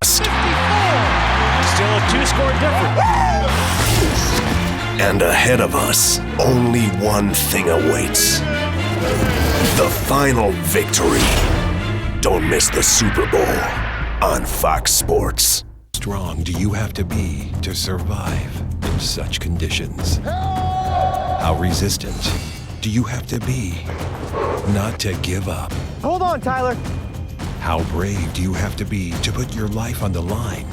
54. Still a 2-score difference. And ahead of us, only one thing awaits. The final victory. Don't miss the Super Bowl on Fox Sports. Strong do you have to be to survive in such conditions? How resistant do you have to be not to give up? Hold on, Tyler. How brave do you have to be to put your life on the line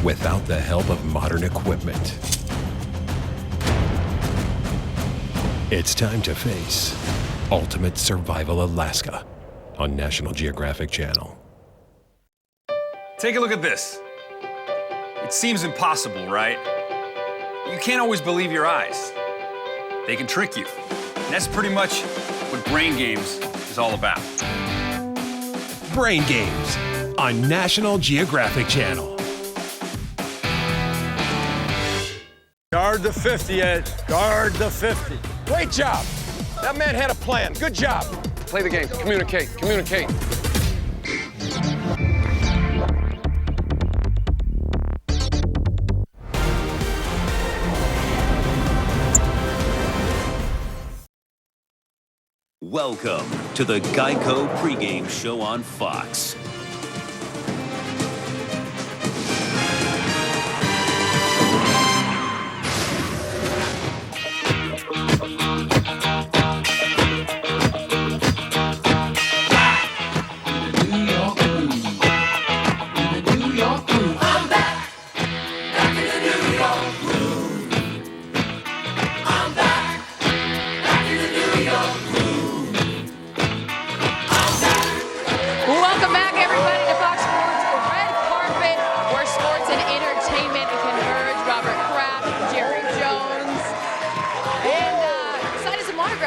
without the help of modern equipment? It's time to face Ultimate Survival Alaska on National Geographic Channel. Take a look at this. It seems impossible, right? You can't always believe your eyes. They can trick you. And that's pretty much what Brain Games is all about. Brain Games on National Geographic Channel. Guard the 50, Ed. Guard the 50. Great job. That man had a plan. Good job. Play the game. Communicate. Communicate. Welcome to the Geico pregame show on Fox.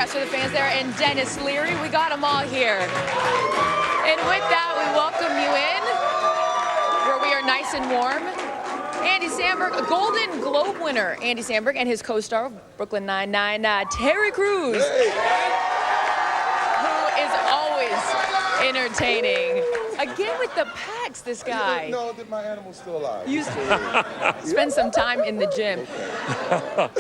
For the fans there, and Dennis Leary, we got them all here. And with that, we welcome you in, where we are nice and warm. Andy Samberg, a Golden Globe winner, Andy Samberg, and his co-star of Brooklyn Nine-Nine, Terry Crews, who is always entertaining. Again with the packs, this guy. No, that my animal's still alive. You spend some time in the gym.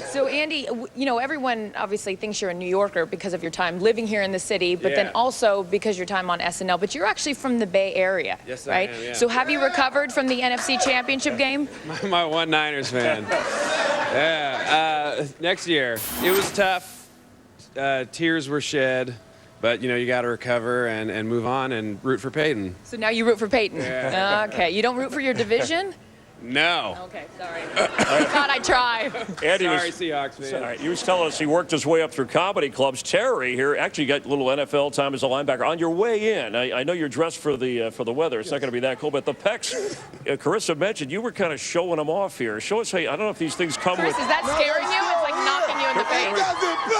So, Andy, you know, everyone obviously thinks you're a New Yorker because of your time living here in the city, but then also because your time on SNL. But you're actually from the Bay Area, yes, right? I am, yeah. So have you recovered from the NFC Championship game? My one Niners fan. Yeah. Next year. It was tough. Tears were shed. But, you know, you got to recover and move on and root for Peyton. So now you root for Peyton? Yeah. Okay. You don't root for your division? No. Okay, sorry. Thought I'd try. Andy Sorry, Seahawks, man. Sorry. He was telling us he worked his way up through comedy clubs. Terry here actually got a little NFL time as a linebacker. On your way in, I know you're dressed for the weather. It's not going to be that cool, but the pecs, Carissa mentioned, you were kind of showing them off here. Show us, hey, I don't know if these things come Chris, with... is that scaring you? It's like knocking you in the face. He doesn't play.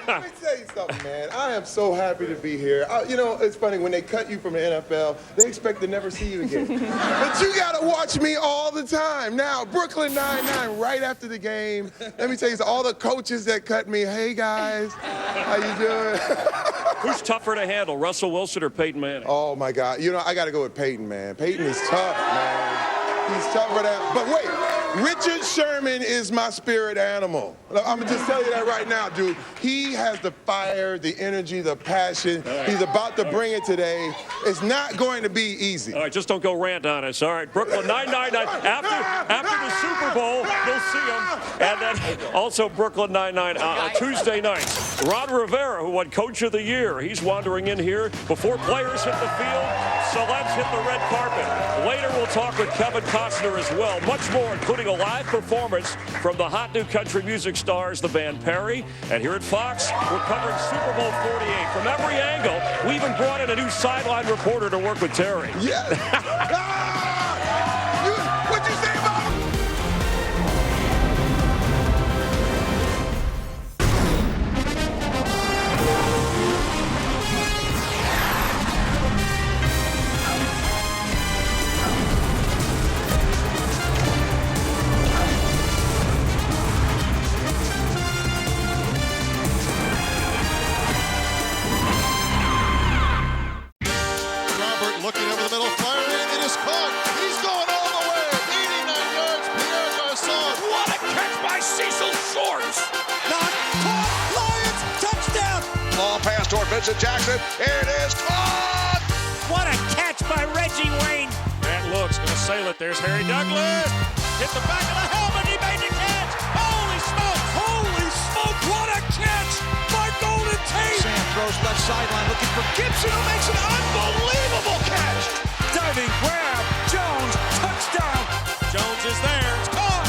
Let me tell you something, man. I am so happy to be here. You know, it's funny, when they cut you from the NFL, they expect to never see you again. But you got to watch me all the time. Now, Brooklyn Nine-Nine, right after the game, let me tell you, all the coaches that cut me, hey, guys, how you doing? Who's tougher to handle, Russell Wilson or Peyton Manning? Oh, my God. You know, I got to go with Peyton, man. Peyton is tough, man. He's tougher than... But wait, Richard Sherman is my spirit animal. I'm going to just tell you that right now, dude. He has the fire, the energy, the passion. He's about to bring it today. It's not going to be easy. All right, just don't go rant on us. All right, Brooklyn Nine-Nine. After the Super Bowl, you'll see him. And then also Brooklyn Nine-Nine Tuesday nights. Ron Rivera, who won Coach of the Year, he's wandering in here before players hit the field. Celebs hit the red carpet. Later, we'll talk with Kevin Costner as well. Much more, including a live performance from the hot new country music stars, the band Perry. And here at Fox, we're covering Super Bowl 48 from every angle. We even brought in a new sideline reporter to work with Terry. Yes. What'd you say about him? Looking over the middle, firing, it is pitch to Jackson. Here it is. Caught! What a catch by Reggie Wayne. That looks going to sail it. There's Harry Douglas. Hit the back of the helmet. He made the catch. Holy smoke. Holy smoke. What a catch by Golden Tate. Sam throws left sideline looking for Gibson, who makes an unbelievable catch. Diving grab. Jones. Touchdown. Jones is there. It's caught.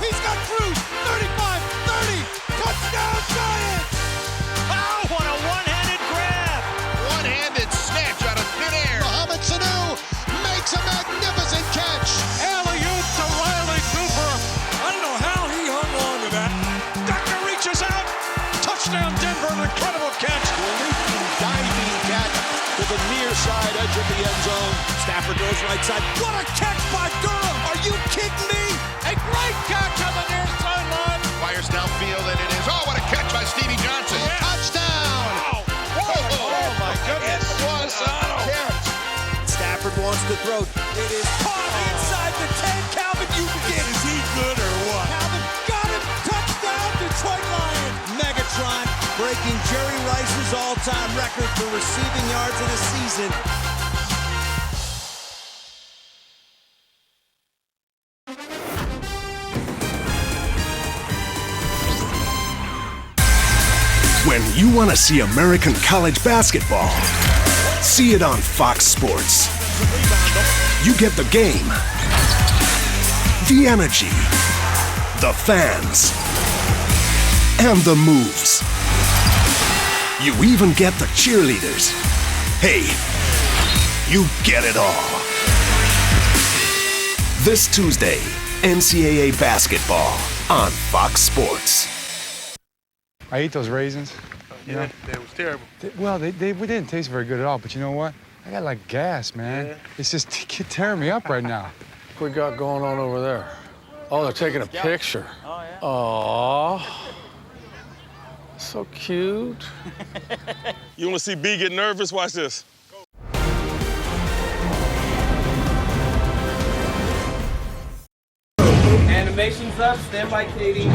He's got Cruz. 35, 30. Touchdown Giants. Oh, what a one-handed grab. One-handed snatch out of thin air. Mohamed Sanu makes a magnificent catch. Alley-oop to Riley Cooper. I don't know how he hung on to that. Decker reaches out. Touchdown Denver. An incredible catch. Leaping, diving catch to the near side edge of the end zone. Stafford goes right side. What a catch by Durham. Are you kidding me? A great catch on the near sideline. Fires downfield, and it is. Oh, what a catch by Stevie Johnson. Touchdown. Oh, my goodness. It was a catch. Stafford wants to throw. It is caught inside the 10. Calvin, you get. Is he good or what? Calvin got him. Touchdown, Detroit Lions. Megatron breaking Jerry Rice's all-time record for receiving yards in a season. When you want to see American college basketball, see it on Fox Sports. You get the game, the energy, the fans, and the moves. You even get the cheerleaders. Hey, you get it all. This Tuesday, NCAA basketball on Fox Sports. I ate those raisins. You know? That was terrible. They didn't taste very good at all, but you know what? I got like gas, man. Yeah. It's just tearing me up right now. What we got going on over there? Oh, they're taking a picture. Oh, yeah. Aw. So cute. You want to see B get nervous? Watch this. Animation's up. Stand by, Katie.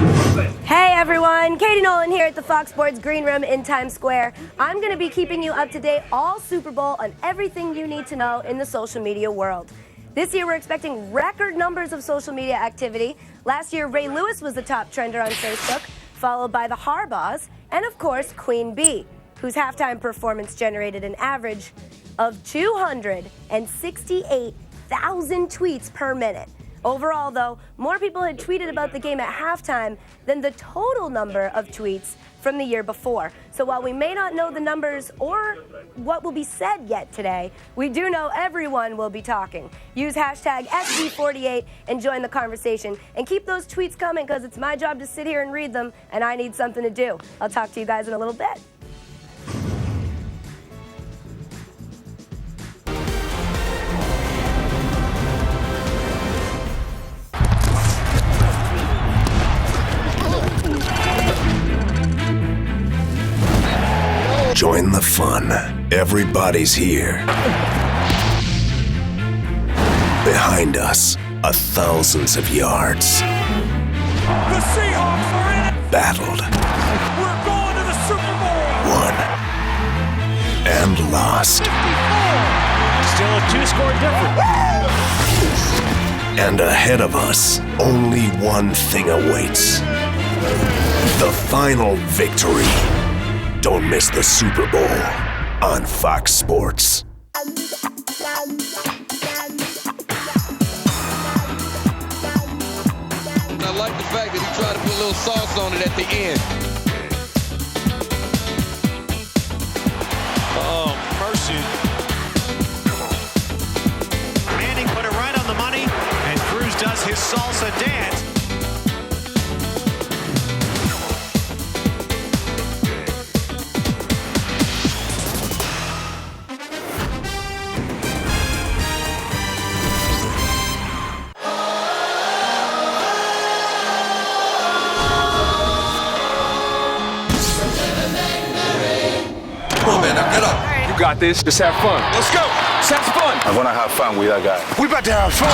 Hey everyone, Katie Nolan here at the Fox Sports Green Room in Times Square. I'm going to be keeping you up to date all Super Bowl on everything you need to know in the social media world. This year we're expecting record numbers of social media activity. Last year Ray Lewis was the top trender on Facebook, followed by the Harbaughs, and of course Queen Bee, whose halftime performance generated an average of 268,000 tweets per minute. Overall, though, more people had tweeted about the game at halftime than the total number of tweets from the year before. So while we may not know the numbers or what will be said yet today, we do know everyone will be talking. Use hashtag SB48 and join the conversation. And keep those tweets coming because it's my job to sit here and read them, and I need something to do. I'll talk to you guys in a little bit. Join the fun. Everybody's here. Behind us are thousands of yards. The Seahawks are in it. Battled. We're going to the Super Bowl. Won. And lost. 54. Still a two-score difference. And ahead of us, only one thing awaits. The final victory. Don't miss the Super Bowl on Fox Sports. I like the fact that he tried to put a little sauce on it at the end. Oh, mercy. Manning put it right on the money, and Cruz does his salsa dance. Come on, man, now get up. You got this. Just have fun. Let's go. Just have fun. I'm going to have fun with that guy. We about to have fun.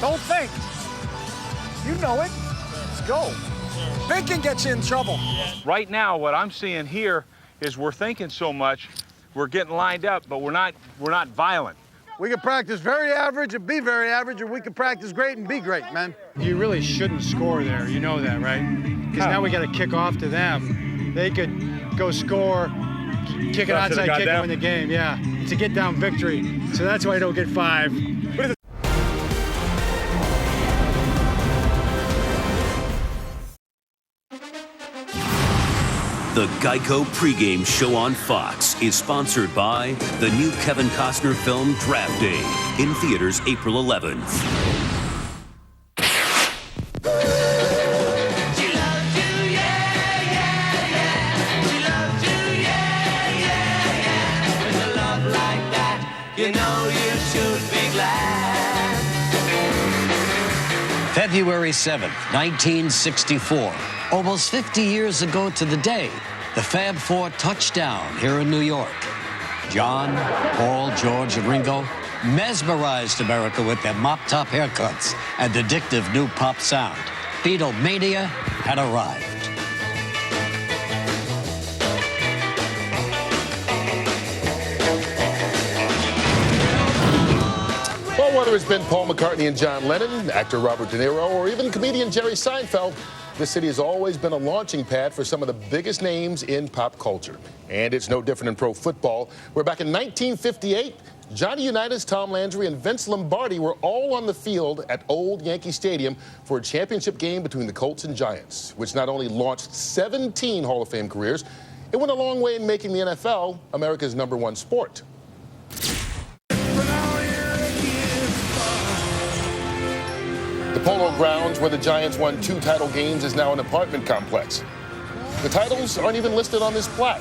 Don't think. You know it. Let's go. Thinking gets you in trouble. Right now, what I'm seeing here is we're thinking so much, we're getting lined up, but we're not violent. We can practice very average and be very average, or we can practice great and be great, man. You really shouldn't score there. You know that, right? Because now we got to kick off to them. They could go score, kick an onside kick and win the game. Yeah, it's a get down victory. So that's why I don't get 5. The Geico pregame show on Fox is sponsored by the new Kevin Costner film Draft Day, in theaters April 11th. February 7th, 1964. Almost 50 years ago to the day, the Fab Four touched down here in New York. John, Paul, George, and Ringo mesmerized America with their mop-top haircuts and addictive new pop sound. Beatlemania had arrived. Well, whether it's been Paul McCartney and John Lennon, actor Robert De Niro, or even comedian Jerry Seinfeld, this city has always been a launching pad for some of the biggest names in pop culture. And it's no different in pro football, where back in 1958, Johnny Unitas, Tom Landry, and Vince Lombardi were all on the field at Old Yankee Stadium for a championship game between the Colts and Giants, which not only launched 17 Hall of Fame careers, it went a long way in making the NFL America's #1 sport. The Polo Grounds, where the Giants won 2 title games, is now an apartment complex. The titles aren't even listed on this plaque.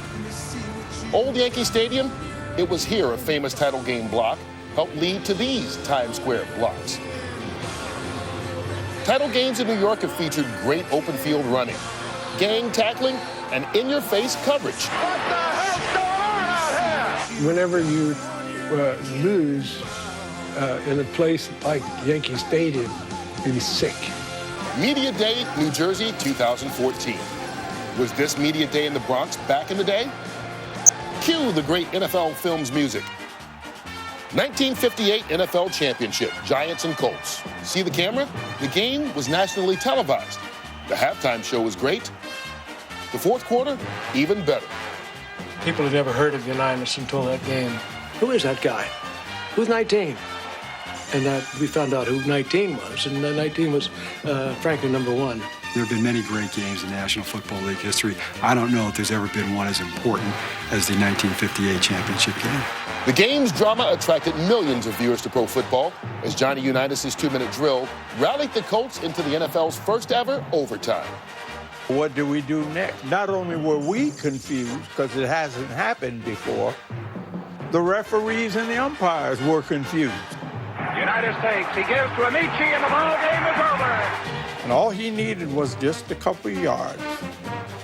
Old Yankee Stadium, it was here a famous title game block helped lead to these Times Square blocks. Title games in New York have featured great open field running, gang tackling, and in-your-face coverage. What the hell's going on out here? Whenever you lose in a place like Yankee Stadium, you'd be sick. Media Day, New Jersey, 2014. Was this Media Day in the Bronx back in the day? Cue the great NFL Films music. 1958 NFL Championship, Giants and Colts. See the camera? The game was nationally televised. The halftime show was great. The fourth quarter, even better. People had never heard of Unitas until that game. Who is that guy? Who's 19? And we found out who 19 was, and 19 was frankly #1. There have been many great games in National Football League history. I don't know if there's ever been one as important as the 1958 championship game. The game's drama attracted millions of viewers to pro football as Johnny Unitas' 2-minute drill rallied the Colts into the NFL's first ever overtime. What do we do next? Not only were we confused, because it hasn't happened before, the referees and the umpires were confused. Unitas takes. He gives to Amici, and the ball game is over. And all he needed was just a couple of yards.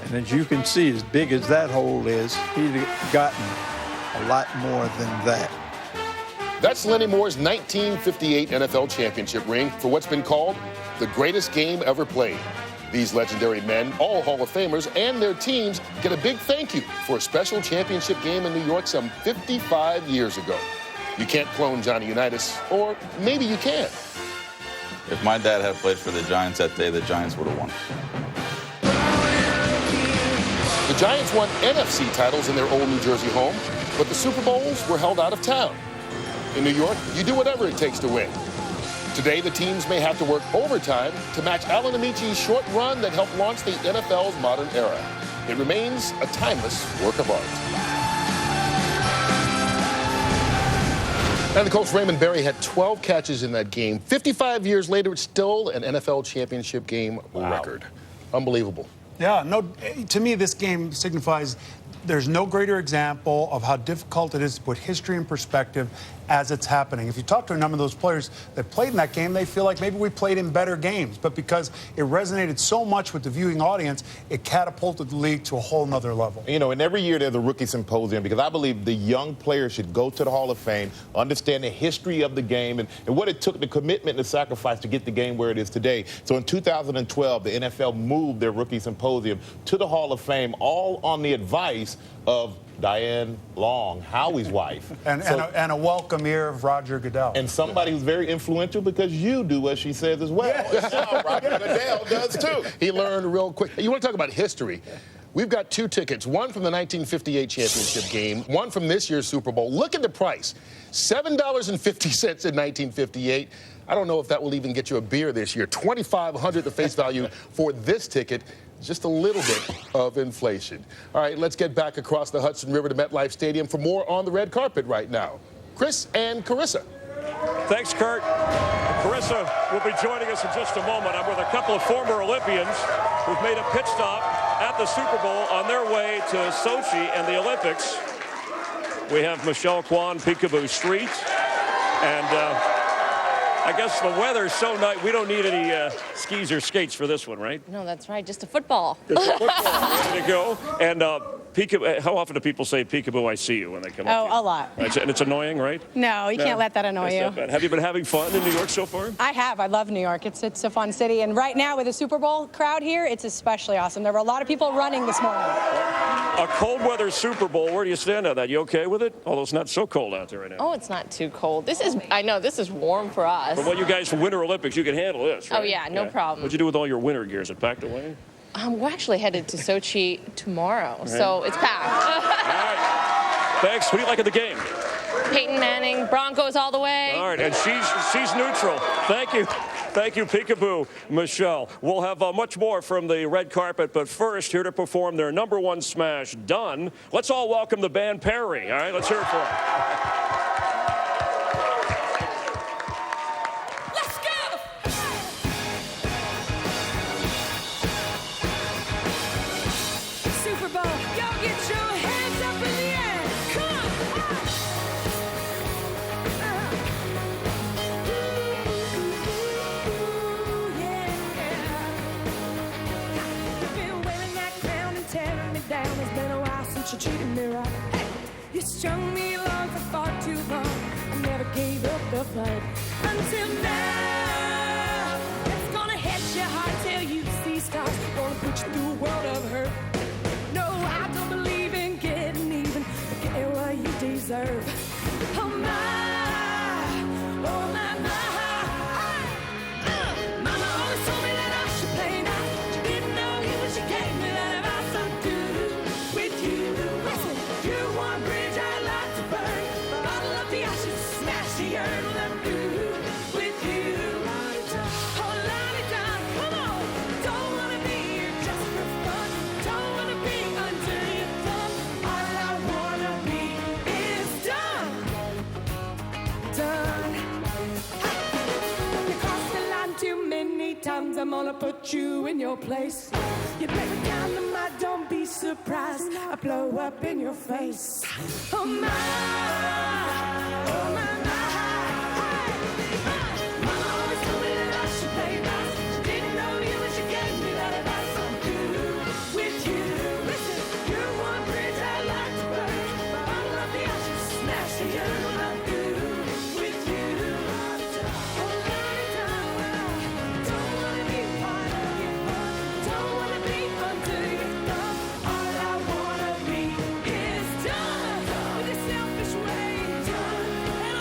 And as you can see, as big as that hole is, he'd gotten a lot more than that. That's Lenny Moore's 1958 NFL championship ring for what's been called the greatest game ever played. These legendary men, all Hall of Famers, and their teams get a big thank you for a special championship game in New York some 55 years ago. You can't clone Johnny Unitas, or maybe you can. If my dad had played for the Giants that day, the Giants would have won. The Giants won NFC titles in their old New Jersey home, but the Super Bowls were held out of town. In New York, you do whatever it takes to win. Today, the teams may have to work overtime to match Alan Amici's short run that helped launch the NFL's modern era. It remains a timeless work of art. And the Colts' Raymond Berry had 12 catches in that game. 55 years later, it's still an NFL championship game record. Unbelievable. Yeah, no, to me, this game signifies there's no greater example of how difficult it is to put history in perspective as it's happening. If you talk to a number of those players that played in that game, they feel like maybe we played in better games. But because it resonated so much with the viewing audience, it catapulted the league to a whole nother level. You know, and every year there's a rookie symposium because I believe the young players should go to the Hall of Fame, understand the history of the game and what it took, the commitment and the sacrifice to get the game where it is today. So in 2012, the NFL moved their rookie symposium to the Hall of Fame, all on the advice of Diane Long, Howie's wife. And a welcome ear of Roger Goodell. And somebody who's very influential because you do as she says as well. Yeah. Roger Goodell does too. He learned real quick. You want to talk about history? We've got 2 tickets, one from the 1958 championship game, one from this year's Super Bowl. Look at the price, $7.50 in 1958. I don't know if that will even get you a beer this year. $2,500 the face value for this ticket. Just a little bit of inflation. All right, let's get back across the Hudson River to MetLife Stadium for more on the red carpet right now. Chris and Carissa. Thanks, Kurt. Carissa will be joining us in just a moment. I'm with a couple of former Olympians who've made a pit stop at the Super Bowl on their way to Sochi and the Olympics. We have Michelle Kwan, Peekaboo Street, and I guess the weather's so nice, we don't need any skis or skates for this one, right? No, that's right. Just a football. Just a football. Ready to go. And peekaboo, how often do people say peekaboo, I see you when they come up to you? Oh, a lot. Right, and it's annoying, right? No, you can't let that annoy you. Have you been having fun in New York so far? I have. I love New York. It's a fun city. And right now with the Super Bowl crowd here, it's especially awesome. There were a lot of people running this morning. A cold weather Super Bowl, where do you stand on that? You okay with it? Although it's not so cold out there right now. Oh, it's not too cold. I know, this is warm for us. But what you guys from Winter Olympics, you can handle this, right? Oh, yeah, no problem. What'd you do with all your winter gear? Is it packed away? We're actually headed to Sochi tomorrow, so it's packed. All right. Thanks. What do you like of the game? Peyton Manning, Broncos all the way. All right, and she's neutral. Thank you. Thank you, Peekaboo, Michelle. We'll have much more from the red carpet, but first, here to perform their #1 smash, Done. Let's all welcome the band Perry. All right, let's hear it for them. Super Bowl, y'all get your hands up in the air. Come on. You've been wearing that crown and tearing me down. It's been a while since you treated me right. Hey, you strung me along for far too long. I never gave up the fight until now. It's gonna hit your heart till you see stars. Gonna put you through a world of hurt. No, I don't believe in getting even, getting what you deserve. Oh my, oh my, my. Mama always told me that I should play nice. She didn't know you when she gave me that advice. I'm through with you. Listen, you're one bridge I'd like to burn. Bottle up the ashes, smash the urn. Well, I'm through with you. Oh, la-di-da, come on. Don't wanna be here just for fun. Don't wanna be under your thumb. All I wanna be is done. Done. You crossed the line too many times. I'm gonna put you in your place. You break me down to my, don't be surprised. I blow up in your face. Oh my, oh my, my. Mama always told me that I should play nice. She didn't know you when she gave me that advice. I'm through with you. Listen, you're one bridge I'd like to burn. Bottle up the ashes, smash the urn. I'm through with you. Oh, la-di-da. Don't wanna be part of your fun. Don't wanna be under your thumb. All I wanna be is done with this selfish way. Done. And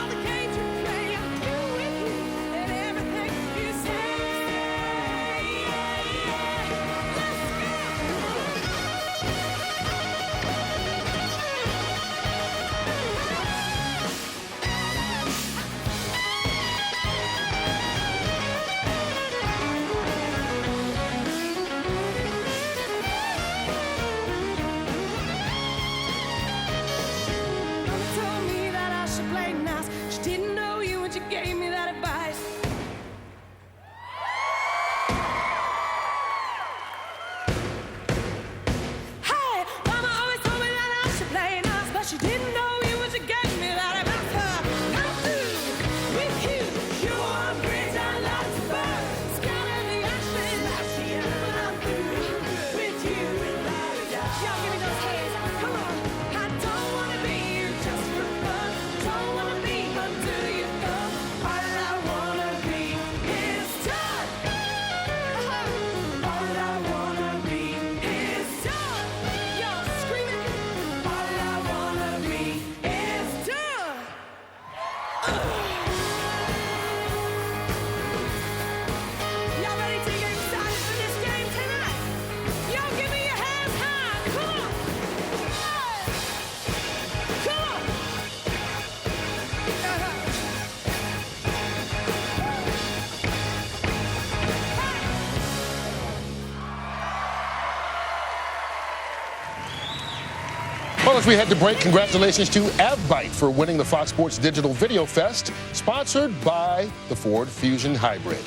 As we head to break, congratulations to AvBite for winning the Fox Sports Digital Video Fest, sponsored by the Ford Fusion Hybrid.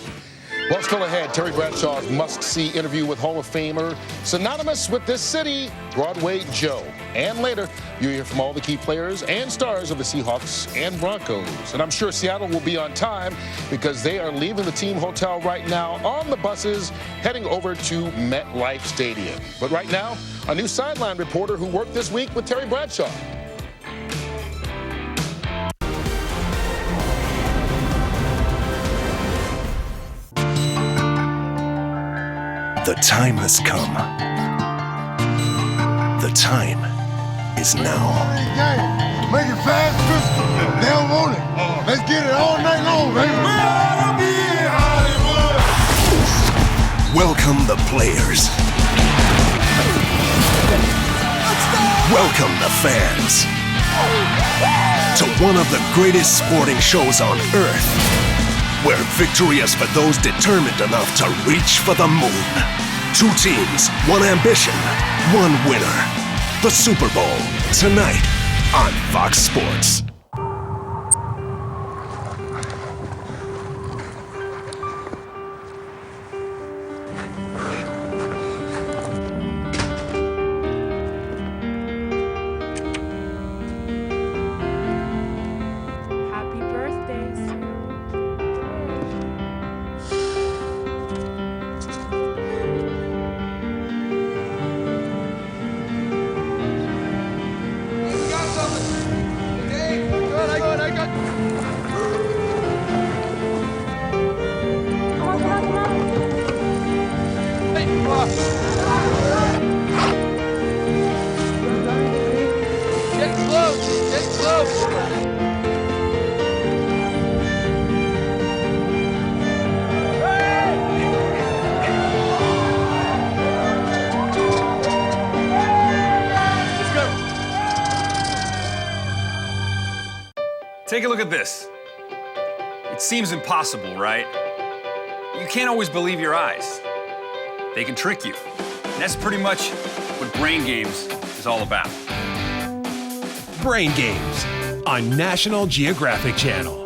Well, still ahead, Terry Bradshaw's must-see interview with Hall of Famer, synonymous with this city, Broadway Joe. And later, you'll hear from all the key players and stars of the Seahawks and Broncos. And I'm sure Seattle will be on time because they are leaving the team hotel right now on the buses, heading over to MetLife Stadium. But right now, a new sideline reporter who worked this week with Terry Bradshaw. The time has come. The time is now. Make it fast, Crystal. They don't want it. Let's get it all night long, baby. We'll be in Hollywood. Welcome the players. Welcome the fans to one of the greatest sporting shows on earth, where victory is for those determined enough to reach for the moon. 2 teams, 1 ambition, 1 winner. The Super Bowl, tonight on Fox Sports. Happy birthday, Get close. Get close. Take a look at this. It seems impossible, right? You can't always believe your eyes. They can trick you. And that's pretty much what Brain Games is all about. Brain Games on National Geographic Channel.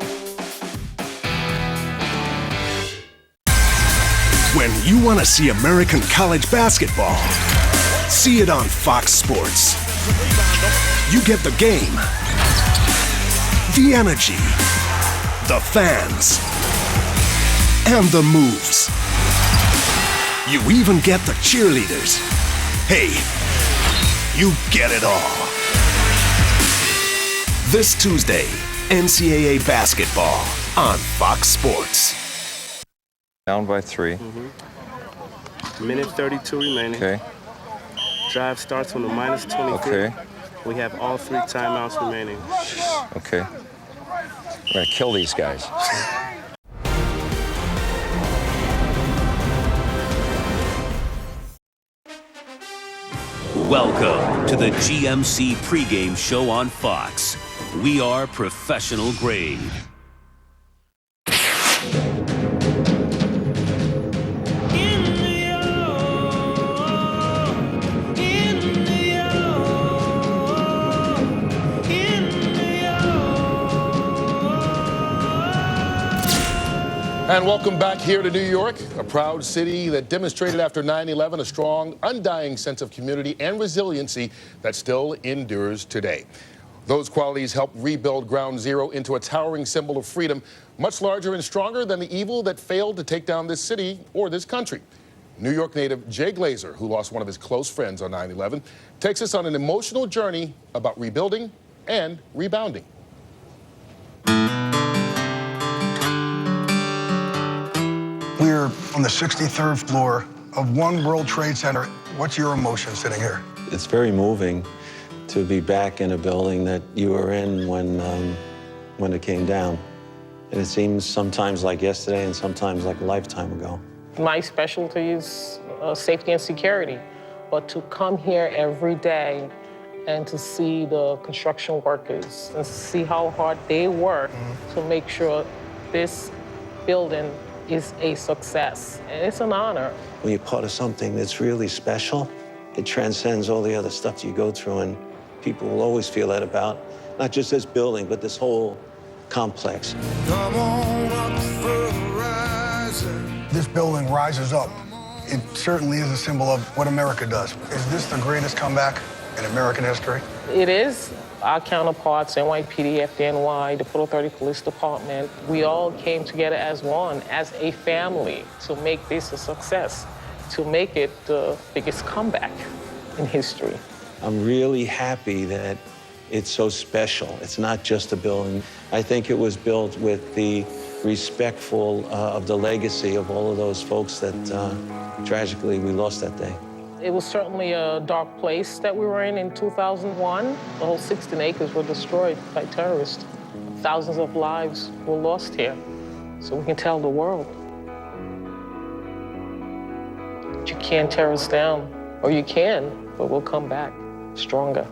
When you want to see American college basketball, see it on Fox Sports. You get the game, the energy, the fans, and the moves. You even get the cheerleaders. Hey, you get it all. This Tuesday, NCAA basketball on Fox Sports. Down by 3. Minute 32 remaining. Okay. Drive starts on the minus 23. Okay. We have all 3 timeouts remaining. Okay. We're gonna kill these guys. Welcome to the GMC pregame show on Fox. We are professional grade. And welcome back here to New York, a proud city that demonstrated after 9/11 a strong, undying sense of community and resiliency that still endures today. Those qualities helped rebuild Ground Zero into a towering symbol of freedom, much larger and stronger than the evil that failed to take down this city or this country. New York native Jay Glazer, who lost one of his close friends on 9/11, takes us on an emotional journey about rebuilding and rebounding. We're on the 63rd floor of One World Trade Center. What's your emotion sitting here? It's very moving to be back in a building that you were in when it came down. And it seems sometimes like yesterday and sometimes like a lifetime ago. My specialty is safety and security, but to come here every day and to see the construction workers and see how hard they work to make sure this building is a success. And it's an honor. When you're part of something that's really special, it transcends all the other stuff you go through, and people will always feel that about not just this building, but this whole complex. Come on up for the rising. This building rises up. It certainly is a symbol of what America does. Is this the greatest comeback in American history? It is. Our counterparts, NYPD, FDNY, the Port Authority Police Department, we all came together as one, as a family, to make this a success, to make it the biggest comeback in history. I'm really happy that it's so special. It's not just a building. I think it was built with the respectful of the legacy of all of those folks that tragically we lost that day. It was certainly a dark place that we were in 2001. The whole 16 acres were destroyed by terrorists. Thousands of lives were lost here. So we can tell the world. You can't tear us down, or you can, but we'll come back stronger.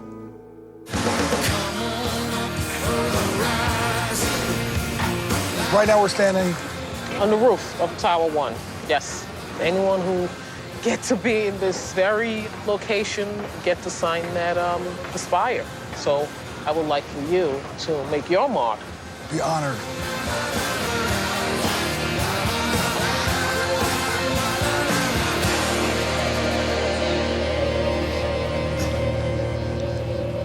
Right now we're standing on the roof of Tower 1, yes. Anyone who get to be in this very location, get to sign that Aspire. So I would like for you to make your mark. Be honored.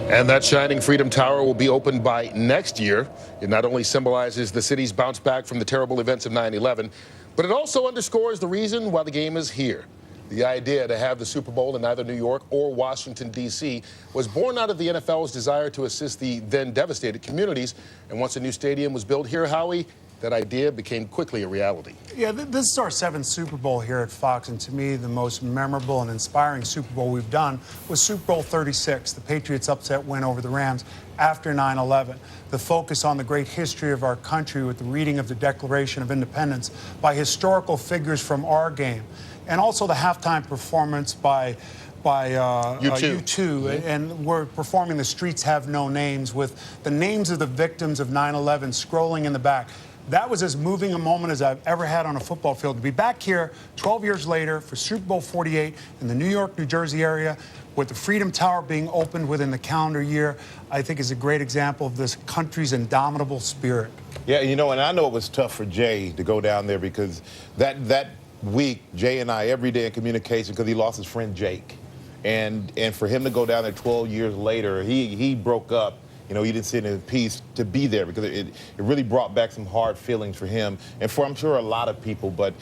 And that shining Freedom Tower will be opened by next year. It not only symbolizes the city's bounce back from the terrible events of 9/11, but it also underscores the reason why the game is here. The idea to have the Super Bowl in either New York or Washington, D.C. was born out of the NFL's desire to assist the then devastated communities. And once a new stadium was built here, Howie, that idea became quickly a reality. Yeah, this is our 7th Super Bowl here at Fox, and to me, the most memorable and inspiring Super Bowl we've done was Super Bowl 36, the Patriots' upset win over the Rams after 9/11. The focus on the great history of our country with the reading of the Declaration of Independence by historical figures from our game, and also the halftime performance by U2, and we're performing The Streets Have No Names with the names of the victims of 9/11 scrolling in the back. That was as moving a moment as I've ever had on a football field. To be back here 12 years later for Super Bowl 48 in the New York, New Jersey area, with the Freedom Tower being opened within the calendar year, I think is a great example of this country's indomitable spirit. Yeah, you know, and I know it was tough for Jay to go down there because that week, Jay and I, every day in communication, because he lost his friend Jake. And for him to go down there 12 years later, he broke up. You know, he didn't sit in peace to be there because it really brought back some hard feelings for him and for, I'm sure, a lot of people. But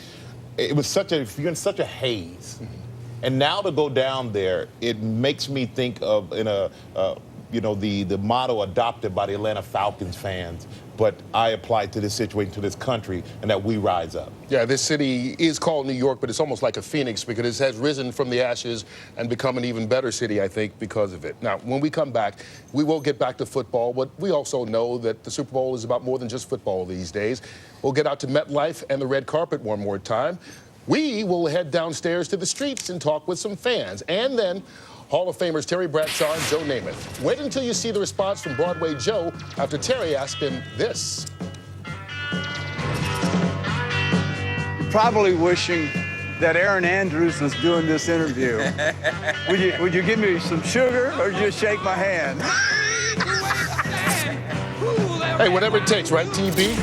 it was you're in such a haze. Mm-hmm. And now to go down there, it makes me think of the motto adopted by the Atlanta Falcons fans, but I applied to this situation, to this country, and that we rise up. Yeah, this city is called New York, but it's almost like a phoenix because it has risen from the ashes and become an even better city, I think, because of it. Now, when we come back, we will get back to football, but we also know that the Super Bowl is about more than just football these days. We'll get out to MetLife and the red carpet one more time. We will head downstairs to the streets and talk with some fans, and then Hall of Famers Terry Bradshaw and Joe Namath. Wait until you see the response from Broadway Joe after Terry asked him this. You're probably wishing that Aaron Andrews was doing this interview. Would you give me some sugar or just shake my hand? Hey, whatever it takes, right, TB?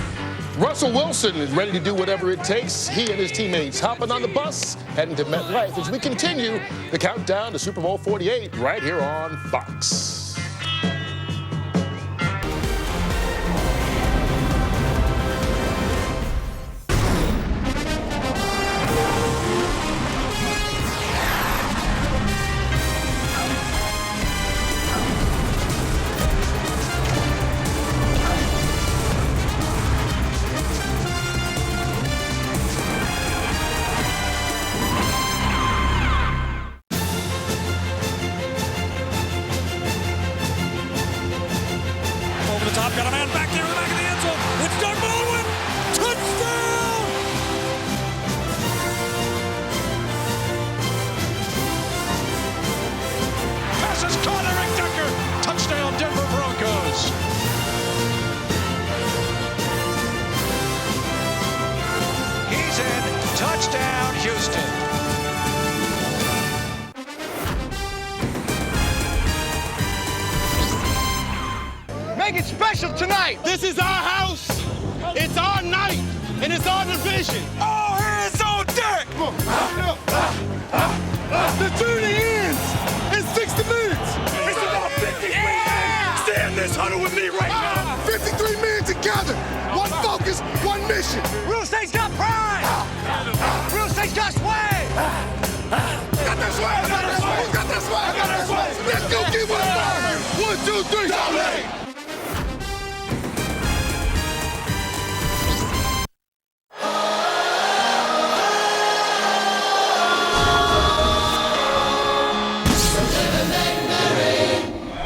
Russell Wilson is ready to do whatever it takes. He and his teammates hopping on the bus, heading to MetLife as we continue the countdown to Super Bowl 48 right here on Fox. Touchdown, Houston. special tonight. This is our house, it's our night, and it's our division. All hands on deck. The journey ends in 60 minutes. It's about 53 minutes. Stay in this huddle with me right now. 53 men together. One focus, one mission. Real estate's got pride. Real estate's got swag. Got that swag. I got that swag. Got that swag. I got that swag. Let's go get one more. 1, 2, 3. Dominate.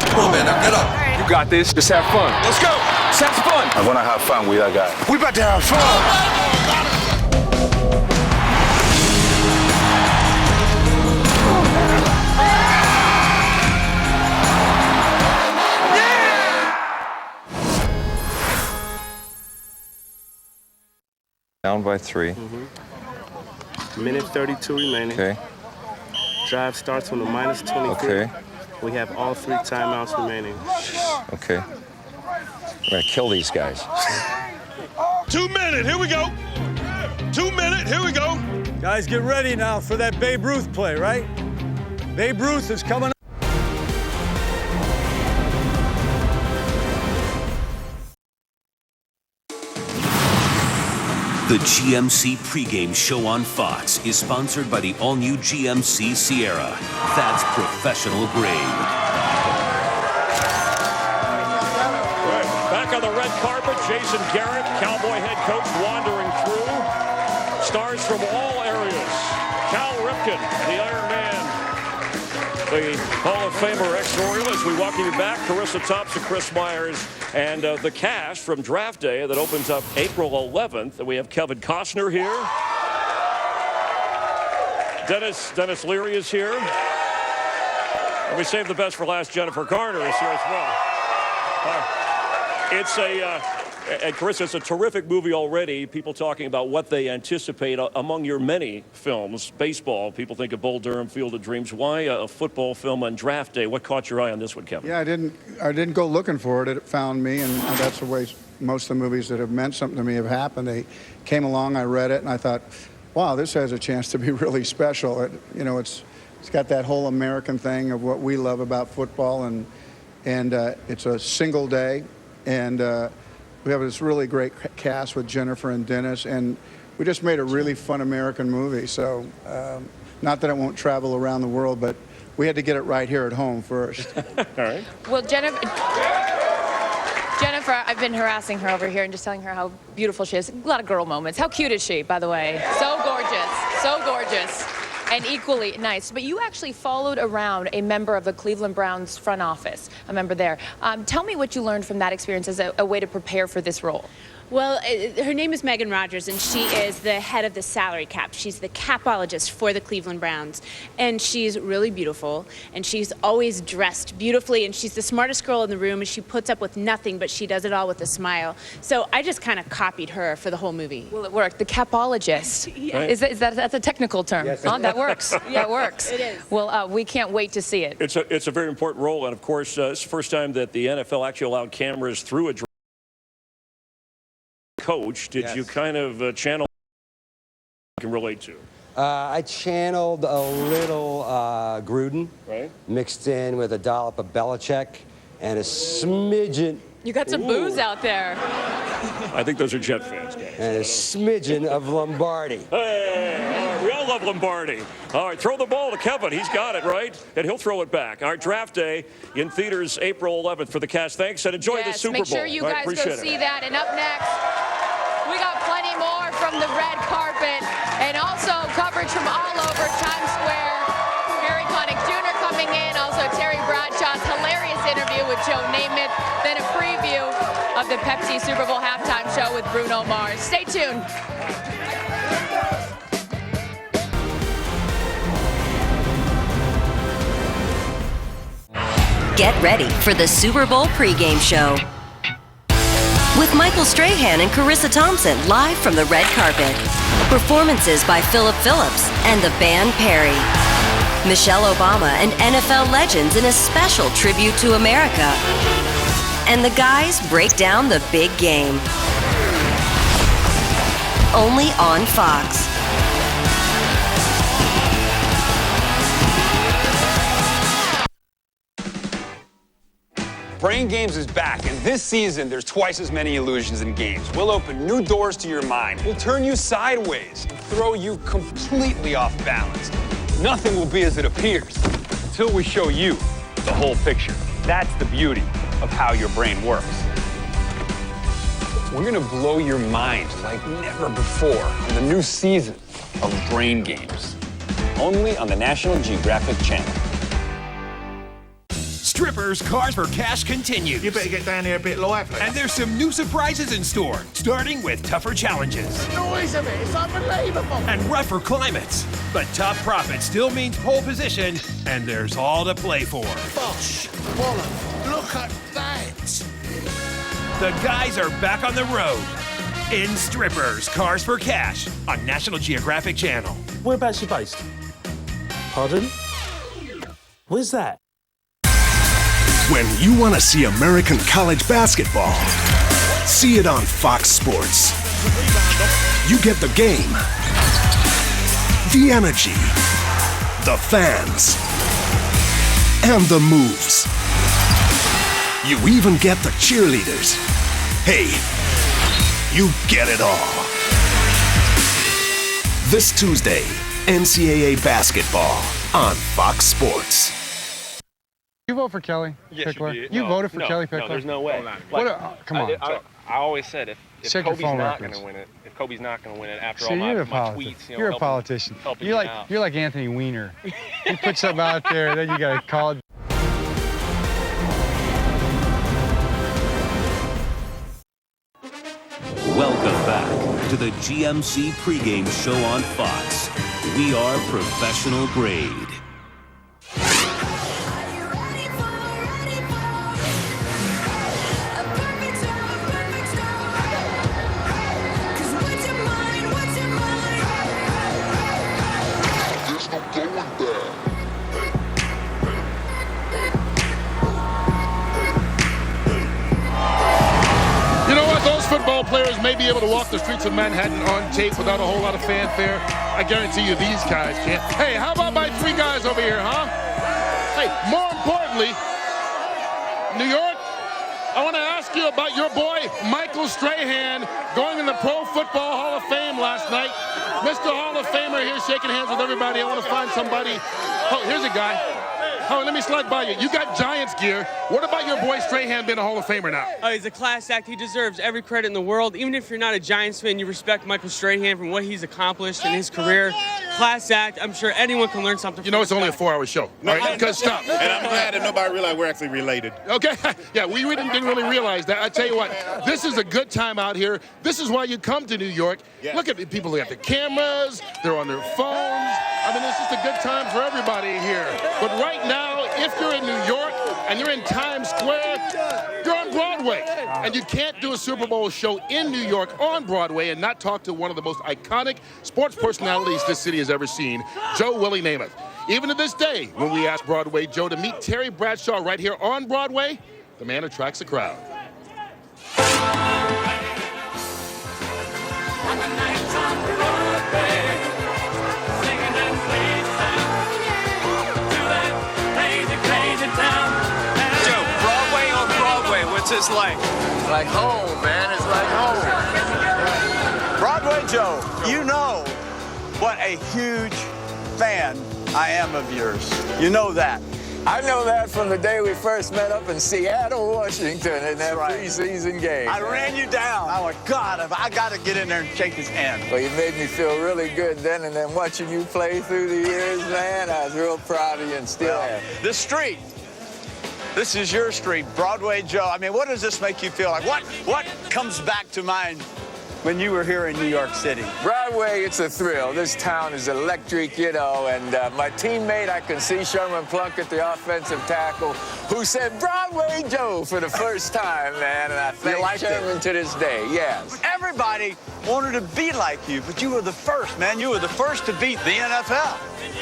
Come on, man, now get up. You got this. Just have fun. Let's go. Just have some fun. I want to have fun with that guy. We about to have fun. Down by 3. Minute 32 remaining. Okay. Drive starts on the minus 23. Okay. We have all 3 timeouts remaining. Okay. We're gonna kill these guys. 2 minutes, here we go. 2 minutes, here we go. Guys, get ready now for that Babe Ruth play, right? Babe Ruth is coming up. The GMC pregame show on Fox is sponsored by the all-new GMC Sierra. That's professional grade. Back on the red carpet, Jason Garrett, Cowboy head coach, wandering through. Stars from all areas. Cal Ripken, the Iron Man, the Hall of Famer ex-Oriole. We welcome you back. Carissa Thompson, Chris Myers, and the cast from Draft Day that opens up April 11th. And we have Kevin Costner here. Dennis Leary is here. And we saved the best for last. Jennifer Garner is here as well. And Carissa, it's a terrific movie already. People talking about what they anticipate among your many films. Baseball, people think of Bull Durham, Field of Dreams. Why a football film on Draft Day? What caught your eye on this one, Kevin? Yeah, I didn't go looking for it. It found me, and that's the way most of the movies that have meant something to me have happened. They came along, I read it, and I thought, wow, this has a chance to be really special. It's got that whole American thing of what we love about football, and it's a single day, and we have this really great cast with Jennifer and Dennis, and we just made a really fun American movie. So, not that it won't travel around the world, but we had to get it right here at home first. All right. Well, Jennifer, I've been harassing her over here and just telling her how beautiful she is. A lot of girl moments. How cute is she, by the way? So gorgeous. So gorgeous. And equally nice. But you actually followed around a member of the Cleveland Browns front office, a member there. Tell me what you learned from that experience as a way to prepare for this role. Well, her name is Megan Rogers, and she is the head of the salary cap. She's the capologist for the Cleveland Browns. And she's really beautiful, and she's always dressed beautifully, and she's the smartest girl in the room, and she puts up with nothing, but she does it all with a smile. So I just kind of copied her for the whole movie. Well, it worked. The capologist. Yeah. Is that's a technical term? Yes. Oh, that works. That works. It is. Well, we can't wait to see it. It's a very important role, and of course, it's the first time that the NFL actually allowed cameras through a coach. Did you kind of channel you can relate to? I channeled a little Gruden, mixed in with a dollop of Belichick and a smidgen. You got some booze out there. I think those are Jet fans, guys. And a smidgen of Lombardi. Hey, we all love Lombardi. All right, throw the ball to Kevin. He's got it, right? And he'll throw it back. All right, Draft Day in theaters April 11th for the cast. Thanks, and enjoy the Super Bowl. Make sure you guys go see that. And up next, we got plenty more from the red carpet and also coverage from all over Times Square. Harry Connick Jr. coming in, also Terry Bradshaw's hilarious interview with Joe Namath, then a preview of the Pepsi Super Bowl halftime show with Bruno Mars. Stay tuned. Get ready for the Super Bowl pregame show with Michael Strahan and Carissa Thompson live from the red carpet. Performances by Philip Phillips and the band Perry. Michelle Obama and NFL legends in a special tribute to America. and the guys break down the big game. Only on Fox. Brain Games is back, and this season there's twice as many illusions in games. We'll open new doors to your mind. We'll turn you sideways and throw you completely off balance. Nothing will be as it appears until we show you the whole picture. That's the beauty of how your brain works. We're gonna blow your mind like never before in the new season of Brain Games, only on the National Geographic Channel. Strippers Cars for Cash continues. You better get down here a bit lively. And there's some new surprises in store, starting with tougher challenges. The noise of it, it's unbelievable. And rougher climates. But top profit still means pole position, and there's all to play for. Bosh, Holland, look at that. The guys are back on the road in Strippers Cars for Cash on National Geographic Channel. Whereabouts you based? Pardon? Where's that? When you want to see American college basketball, see it on Fox Sports. You get the game, the energy, the fans, and the moves. You even get the cheerleaders. Hey, you get it all. This Tuesday, NCAA basketball on Fox Sports. You vote for Kelly Pickler? You voted for Kelly Pickler? No, there's no way. Come on. I always said if Check your Kobe's phone not records. going to win it, if Kobe's not going to win it after See, all my you're a tweets, you're a politician. helping You're me out. you're like Anthony Weiner. You put something out there, then you got to call it. Welcome back to the GMC pregame show on Fox. We are professional grade. You know what? Those football players may be able to walk the streets of Manhattan on tape without a whole lot of fanfare. I guarantee you these guys can't. Hey, how about my three guys over here, huh? Hey, more importantly, New York, I want to ask you about your boy, Michael Strahan, going in the Pro Football Hall of Fame last night. Mr. Hall of Famer here shaking hands with everybody. I want to find somebody. Oh, here's a guy. Oh, let me slide by you. You got Giants gear. What about your boy Strahan being a Hall of Famer now? Oh, he's a class act. He deserves every credit in the world. Even if you're not a Giants fan, you respect Michael Strahan from what he's accomplished in his career. Class act. I'm sure anyone can learn something. You know, it's only a 4-hour show. All right, because stop. And I'm glad that nobody realized we're actually related. Okay, yeah, we didn't really realize that. I tell you what, this is a good time out here. This is why you come to New York. Yeah. Look at the people, they got the cameras, they're on their phones. I mean, it's just a good time for everybody here. But right now, if you're in New York and you're in Times Square, you're on Broadway. And you can't do a Super Bowl show in New York on Broadway and not talk to one of the most iconic sports personalities this city has ever seen, Joe Willie Namath. Even to this day, when we ask Broadway Joe to meet Terry Bradshaw right here on Broadway, the man attracts a crowd. Joe, Broadway on Broadway, what's this like? Like home, man. It's like home. Broadway Joe, you know what a huge fan I am of yours. You know that. I know that from the day we first met up in Seattle, Washington, in that preseason game. I ran you down. I went, God, I got to get in there and shake his hand. Well, you made me feel really good then, and then watching you play through the years, man, I was real proud of you and still am. This street, this is your street, Broadway Joe. I mean, what does this make you feel like? What comes back to mind when you were here in New York City? Broadway, it's a thrill. This town is electric, you know, and my teammate, I can see Sherman Plunkett, the offensive tackle, who said Broadway Joe for the first time, man, and I thank Sherman to this day, yes. Everybody wanted to be like you, but you were the first, man. You were the first to beat the NFL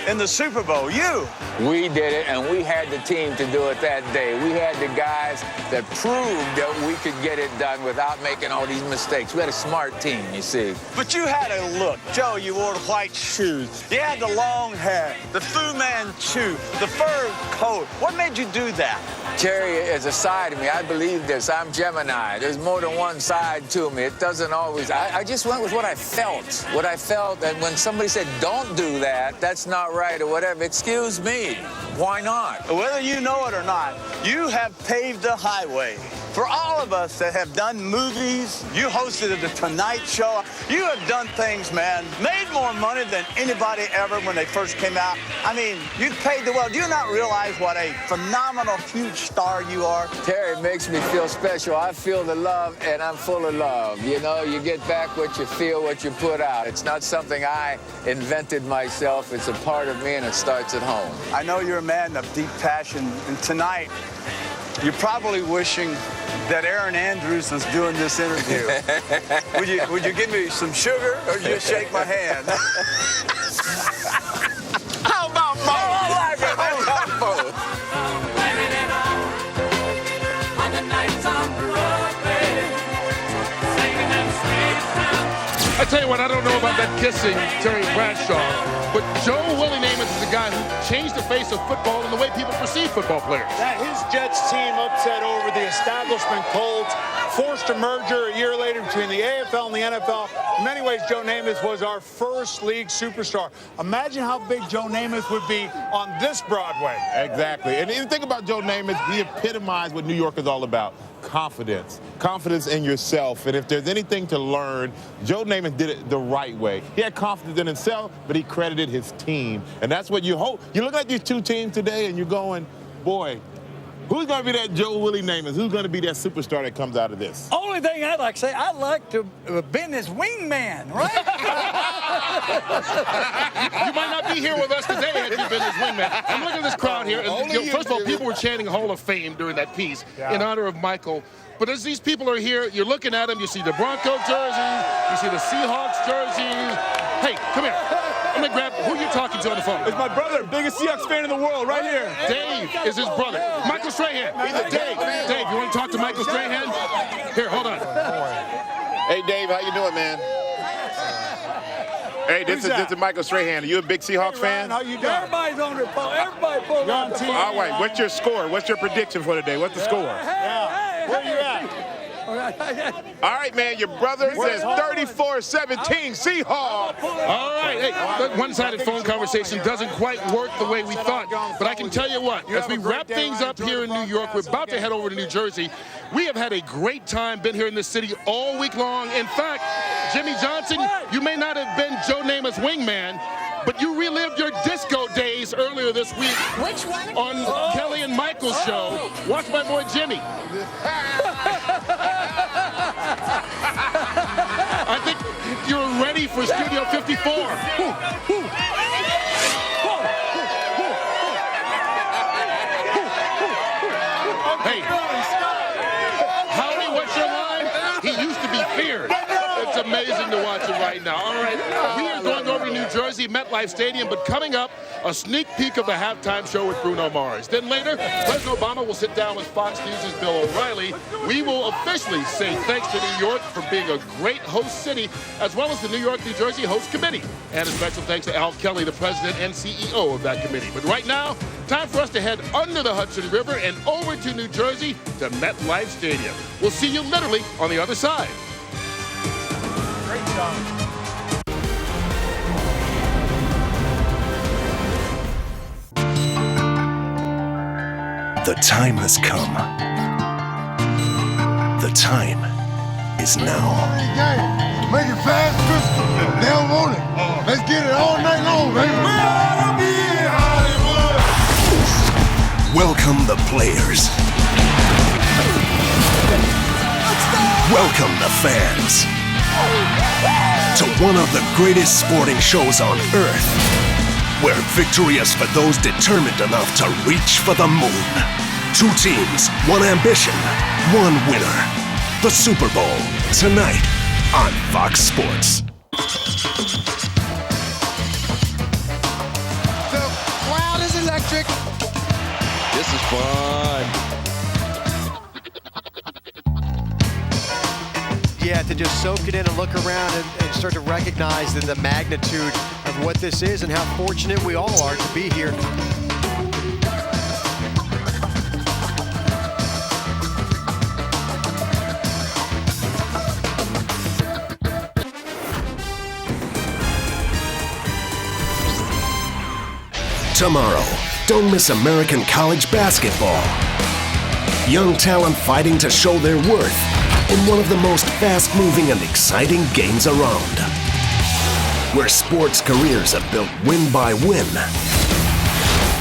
in the Super Bowl. You. We did it, and we had the team to do it that day. We had the guys that proved that we could get it done without making all these mistakes. We had a smart team, you see. But you had a look. Joe, you wore the white shoes. You had the long hair, the Fu Manchu, the fur coat. What made you do that? Terry is a side of me. I believe this. I'm Gemini. There's more than one side to me. It doesn't always... I just went with what I felt. What I felt, and when somebody said, don't do that, that's not right or whatever, excuse me. Why not? Whether you know it or not, you have paved the highway. For all of us that have done movies, you hosted The Tonight Show, you have done things, man, made more money than anybody ever when they first came out. I mean, you paid the well. Do you not realize what a phenomenal, huge star you are? Terry, it makes me feel special. I feel the love, and I'm full of love. You know, you get back what you feel, what you put out. It's not something I invented myself. It's a part of me, and it starts at home. I know you're a man of deep passion, and tonight, you're probably wishing that Aaron Andrews was doing this interview. Would you give me some sugar or just shake my hand? How about both? I like it. How about both? I tell you what, I don't know about that kissing Terry Bradshaw, but Joe Willie Namath is the guy who changed the face of football and the way people perceive football players. That his Jets team upset over the establishment Colts, forced a merger a year later between the AFL and the NFL. In many ways, Joe Namath was our first league superstar. Imagine how big Joe Namath would be on this Broadway. Exactly. And you think about Joe Namath, he epitomized what New York is all about. Confidence. Confidence in yourself. And if there's anything to learn, Joe Namath did it the right way. He had confidence in himself, but he credited his team. And that's what you hope. You look at these two teams today and you're going, boy, who's going to be that Joe Willie Namath? Who's going to be that superstar that comes out of this? Only thing I'd like to say, I'd like to have been his wingman, right? You might not be here with us today had you been his wingman. I'm looking at this crowd here. And, first of all, people were chanting Hall of Fame during that piece in honor of Michael. But as these people are here, you're looking at them, you see the Bronco jerseys, you see the Seahawks jerseys. Hey, come here. I'm going to grab, who are you talking to on the phone? It's my brother, biggest Seahawks fan in the world, right here. Dave is his brother. Michael Strahan. Dave, you want to talk to Michael Strahan? Here, hold on. Hey, Dave, how you doing, man? Hey, this is Michael Strahan. Are you a big Seahawks fan? How you doing? Everybody's on their phone. Everybody pulled on the phone. All right, what's your score? What's your prediction for today? What's the score? Where you at? All right, man, your brother says 34-17 Seahawks. All right, hey, that one-sided phone conversation doesn't quite work the way we thought, but I can tell you what, as we wrap things up here in New York, we're about to head over to New Jersey. We have had a great time, been here in this city all week long. In fact, Jimmy Johnson, you may not have been Joe Namath's wingman, but you relived your disco days earlier this week on Kelly and Michael's show. Watch my boy Jimmy. I think you're ready for Studio 54. Hey, Howie, what's your line? He used to be feared. It's amazing to watch him right now. All right, we are going over to New Jersey, MetLife Stadium, but coming up, a sneak peek of the halftime show with Bruno Mars. Then later, President Obama will sit down with Fox News' Bill O'Reilly. We will officially say thanks to New York for being a great host city, as well as the New York-New Jersey Host Committee. And a special thanks to Al Kelly, the president and CEO of that committee. But right now, time for us to head under the Hudson River and over to New Jersey to MetLife Stadium. We'll see you literally on the other side. Great job. The time has come. The time is now. Make it fast, Crystal. They don't want it. Let's get it all night long, baby. We'll be in Hollywood. Welcome the players. Welcome the fans to one of the greatest sporting shows on earth, where victory is for those determined enough to reach for the moon. Two teams, one ambition, one winner. The Super Bowl, tonight on Fox Sports. The crowd is electric. This is fun. Yeah, to just soak it in and look around and start to recognize the magnitude of what this is and how fortunate we all are to be here. Tomorrow, don't miss American college basketball. Young talent fighting to show their worth in one of the most fast-moving and exciting games around. Where sports careers are built win by win,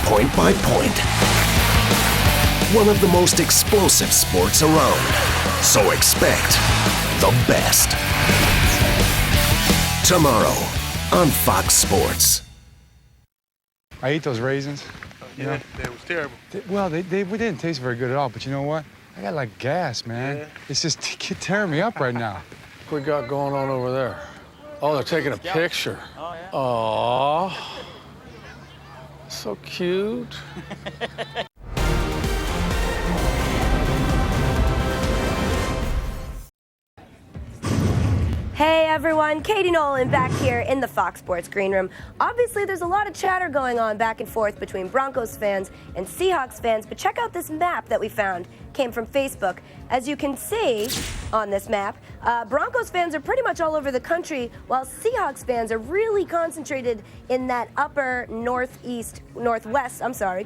point by point. One of the most explosive sports around. So expect the best. Tomorrow on Fox Sports. I ate those raisins. You know? They was terrible. They didn't taste very good at all, but you know what? I got like gas, man. Yeah. It's just tearing me up right now. What we got going on over there? Oh, they're taking a picture. Oh, yeah. Aw. So cute. Hey everyone, Katie Nolan back here in the Fox Sports Green Room. Obviously there's a lot of chatter going on back and forth between Broncos fans and Seahawks fans, but check out this map that we found. Came from Facebook. As you can see on this map, Broncos fans are pretty much all over the country, while Seahawks fans are really concentrated in that upper northwest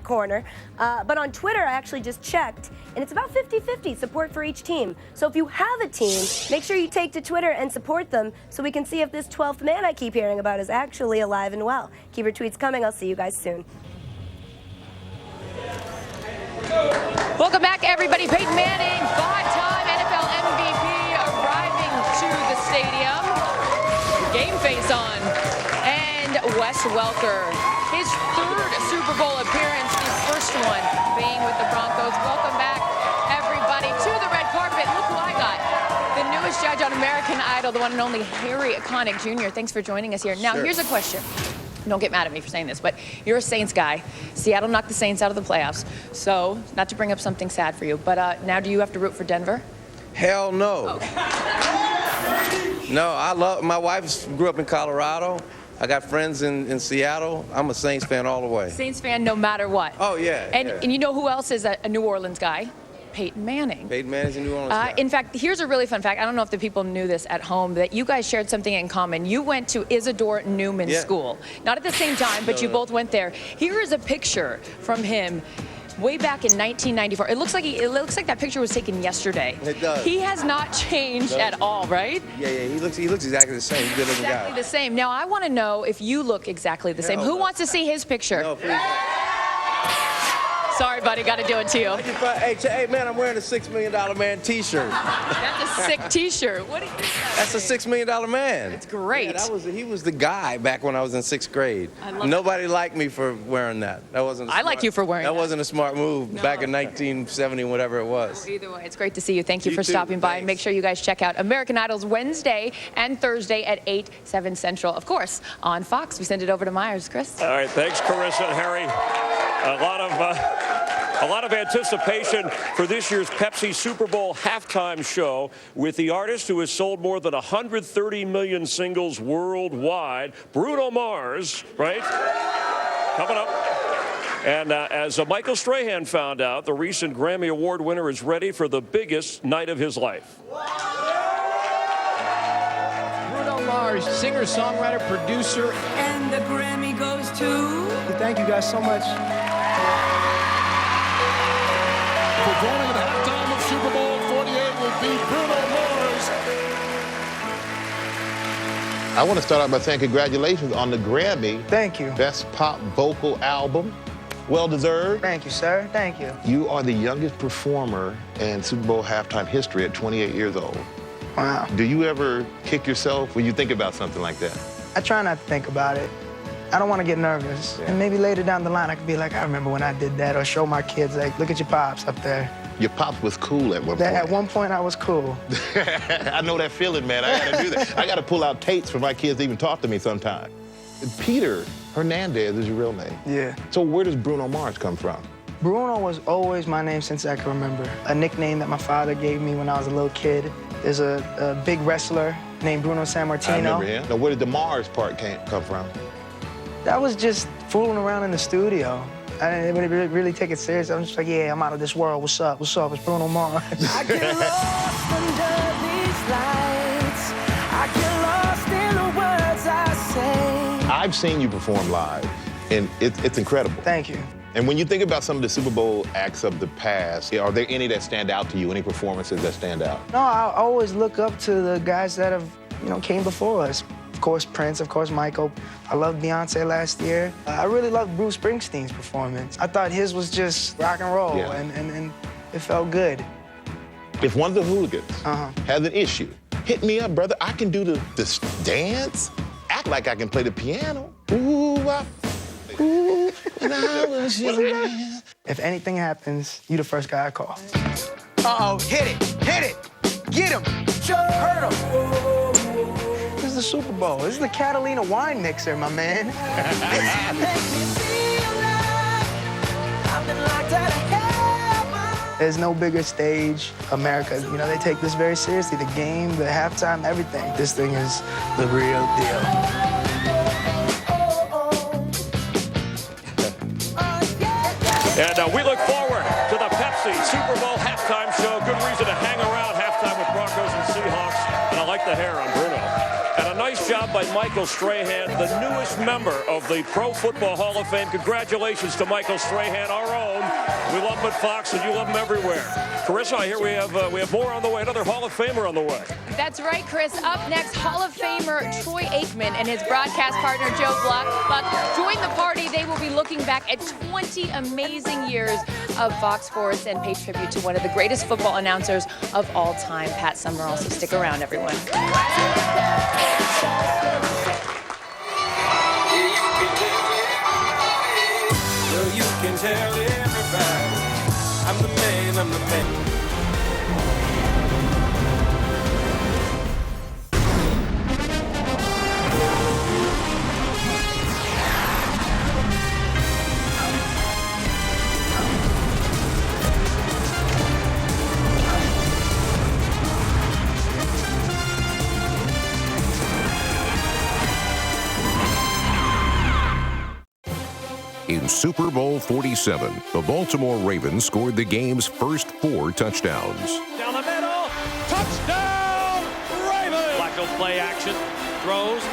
corner. But on Twitter, I actually just checked, and it's about 50-50 support for each team. So if you have a team, make sure you take to Twitter and support them so we can see if this 12th man I keep hearing about is actually alive and well. Keep your tweets coming. I'll see you guys soon. Welcome back, everybody. Peyton Manning, five-time NFL MVP, arriving to the stadium. Game face on. And Wes Welker, his third Super Bowl appearance, his first one being with the Broncos. Welcome back, everybody, to the red carpet. Look who I got. The newest judge on American Idol, the one and only Harry Connick Jr. Thanks for joining us here. Now, here's a question. Don't get mad at me for saying this, but you're a Saints guy. Seattle knocked the Saints out of the playoffs. So, not to bring up something sad for you, but now do you have to root for Denver? Hell no. No, my wife grew up in Colorado. I got friends in Seattle. I'm a Saints fan all the way. Saints fan no matter what. Oh, yeah. And you know who else is a New Orleans guy? Peyton Manning. Peyton Manning's a New Orleans guy. In fact, here's a really fun fact. I don't know if the people knew this at home, that you guys shared something in common. You went to Isidore Newman School. Not at the same time, but you both went there. Here is a picture from him way back in 1994. It looks like that picture was taken yesterday. It does. He has not changed at all, right? Yeah, he looks exactly the same. He's a good-looking guy. Exactly the same. Now, I want to know if you look exactly the same. Who wants to see his picture? No, please. Sorry, buddy, got to do it to you. Hey, man, I'm wearing a $6 Million Man T-shirt. That's a sick T-shirt. What do you think? That's a $6 Million Man. It's great. Yeah, he was the guy back when I was in 6th grade. Nobody liked me for wearing that. I like you for wearing that. That wasn't a smart move back in 1970, whatever it was. Either way, it's great to see you. Thank you for stopping by. And make sure you guys check out American Idol's Wednesday and Thursday at 8, 7 Central. Of course, on Fox. We send it over to Myers. Chris? All right, thanks, Carissa and Harry. A lot of anticipation for this year's Pepsi Super Bowl halftime show with the artist who has sold more than 130 million singles worldwide, Bruno Mars, right? Coming up. And as Michael Strahan found out, the recent Grammy Award winner is ready for the biggest night of his life. Bruno Mars, singer, songwriter, producer. And the Grammy goes to... Thank you guys so much. Performing at halftime of Super Bowl 48 will be Bruno Mars. I want to start out by saying congratulations on the Grammy. Thank you. Best Pop Vocal Album. Well deserved. Thank you, sir. Thank you. You are the youngest performer in Super Bowl halftime history at 28 years old. Wow. Do you ever kick yourself when you think about something like that? I try not to think about it. I don't want to get nervous. And maybe later down the line, I could be like, I remember when I did that, or show my kids, like, look at your pops up there. Your pops was cool at one point. At one point, I was cool. I know that feeling, man. I gotta do that. I gotta pull out tapes for my kids to even talk to me sometime. Peter Hernandez is your real name. Yeah. So where does Bruno Mars come from? Bruno was always my name since I can remember. A nickname that my father gave me when I was a little kid. There's a big wrestler named Bruno Sammartino. I remember him. Now, where did the Mars part come from? That was just fooling around in the studio. I didn't really take it serious. I'm just like, yeah, I'm out of this world. What's up? What's up? It's Bruno Mars. I get lost under these lights. I get lost in the words I say. I've seen you perform live, and it's incredible. Thank you. And when you think about some of the Super Bowl acts of the past, are there any that stand out to you, any performances that stand out? No, I always look up to the guys that have, came before us. Of course, Prince, of course, Michael. I loved Beyonce last year. I really loved Bruce Springsteen's performance. I thought his was just rock and roll, Yeah. and it felt good. If one of the hooligans has an issue, hit me up, brother. I can do the dance, act like I can play the piano. Ooh, ooh, and I was your man. If anything happens, you the first guy I call. Uh-oh, hit it, get him, hurt him. This is the Super Bowl. This is the Catalina wine mixer, my man. There's no bigger stage. America, they take this very seriously. The game, the halftime, everything. This thing is the real deal. And we look forward to the Pepsi Super Bowl halftime show. Good reason to hang around halftime with Broncos and Seahawks. And I like the hair on Bruno. And a nice job by Michael Strahan, the newest member of the Pro Football Hall of Fame. Congratulations to Michael Strahan, our own. We love him at Fox, and you love him everywhere. Carissa, I hear we have more on the way. Another Hall of Famer on the way. That's right, Chris. Up next, Hall of Famer Troy Aikman and his broadcast partner, Joe Buck. Join the party. They will be looking back at 20 amazing years of Fox Sports and pay tribute to one of the greatest football announcers of all time, Pat Summerall. So stick around, everyone. You can tell everybody I'm the man, I'm the man. In Super Bowl 47, the Baltimore Ravens scored the game's first 4 touchdowns. Down the middle, touchdown, Ravens! Flacco play action, throws.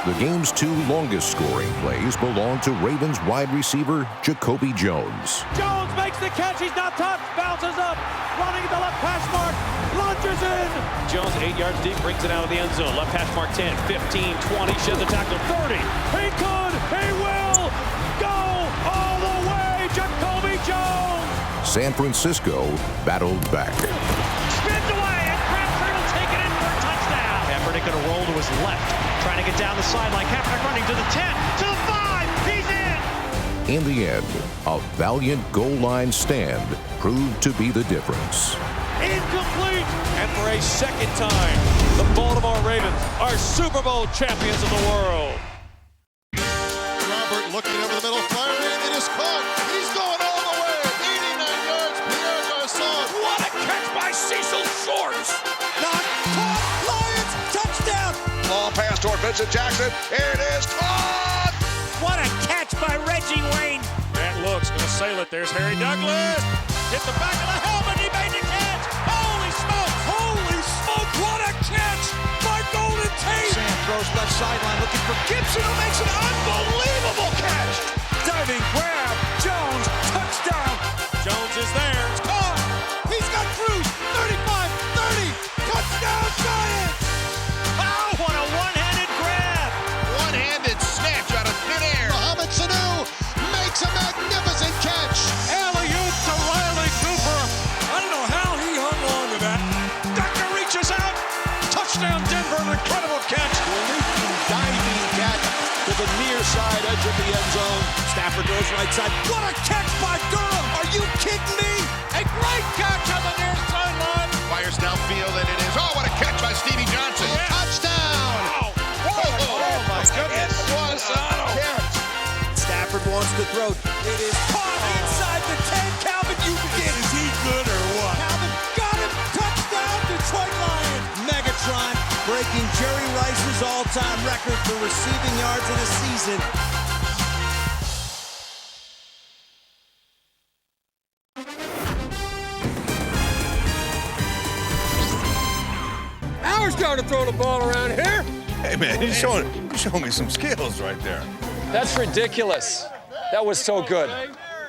The game's 2 longest scoring plays belong to Ravens wide receiver Jacoby Jones. Jones makes the catch, he's not touched, bounces up, running at the left hash mark, lunges in. Jones 8 yards deep, brings it out of the end zone. Left hash mark 10, 15, 20, sheds the tackle, 30. He could, he will go all the way, Jacoby Jones. San Francisco battled back. Spins away, and Crabtree will take it in for a touchdown. Kaepernick going to roll to his left, trying to get down the sideline. Kaepernick running to the 10, to the 5, he's in. In the end, a valiant goal line stand proved to be the difference. Incomplete. And for a second time, the Baltimore Ravens are Super Bowl champions of the world. Robert looking over the middle, firing, it is caught. He's going all the way. 89 yards, Pierre Garçon. What a catch by Cecil Shorts. Not caught. Lions, touchdown. Long pass toward Vincent Jackson. It is caught. What a catch by Reggie Wayne. Grant looks, going to sail it. There's Harry Douglas. Hit the back of the helmet. He made the catch. Holy smoke. Holy smoke. What a catch by Golden Tate. Sam throws left sideline looking for Gibson, who makes an unbelievable catch. Diving grab. Jones. Touchdown. Jones is there. It's caught. He's got Cruz. 35, 30. Touchdown, Giants. Oh, what a one-handed grab. One-handed snatch out of thin air. Mohamed Sanu makes a magnificent catch. Alley-oop to Riley Cooper. I don't know how he hung on to that. Doctor reaches out. Touchdown, Denver. An incredible catch. Diving catch. near side edge of the end zone. Stafford goes right side. What a catch by Durham! Are you kidding me? A great catch on the near sideline. Fires downfield, and it is. Oh, what a catch by Stevie Johnson. Yeah. Touchdown! Wow. Oh, my goodness. Stafford wants to throw. It is caught inside the 10. Calvin, you begin. Is he good or what? Calvin got him. Touchdown, Detroit Lions. Megatron breaking Jerry Rice's all-time record for receiving yards in a season. Howard's trying to throw the ball around here. Hey, man, he's showing me some skills right there. That's ridiculous. That was so good.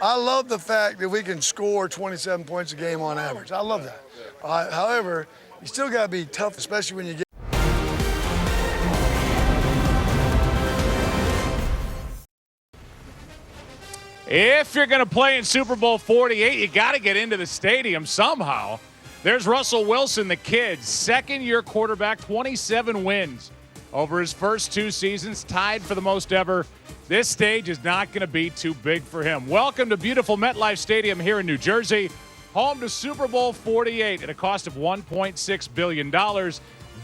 I love the fact that we can score 27 points a game on average. I love that. However, you still got to be tough, especially when you get. If you're going to play in Super Bowl 48, you got to get into the stadium somehow. There's Russell Wilson, the kid, second-year quarterback, 27 wins over his first 2 seasons, tied for the most ever. This stage is not going to be too big for him. Welcome to beautiful MetLife Stadium here in New Jersey, home to Super Bowl 48 at a cost of $1.6 billion.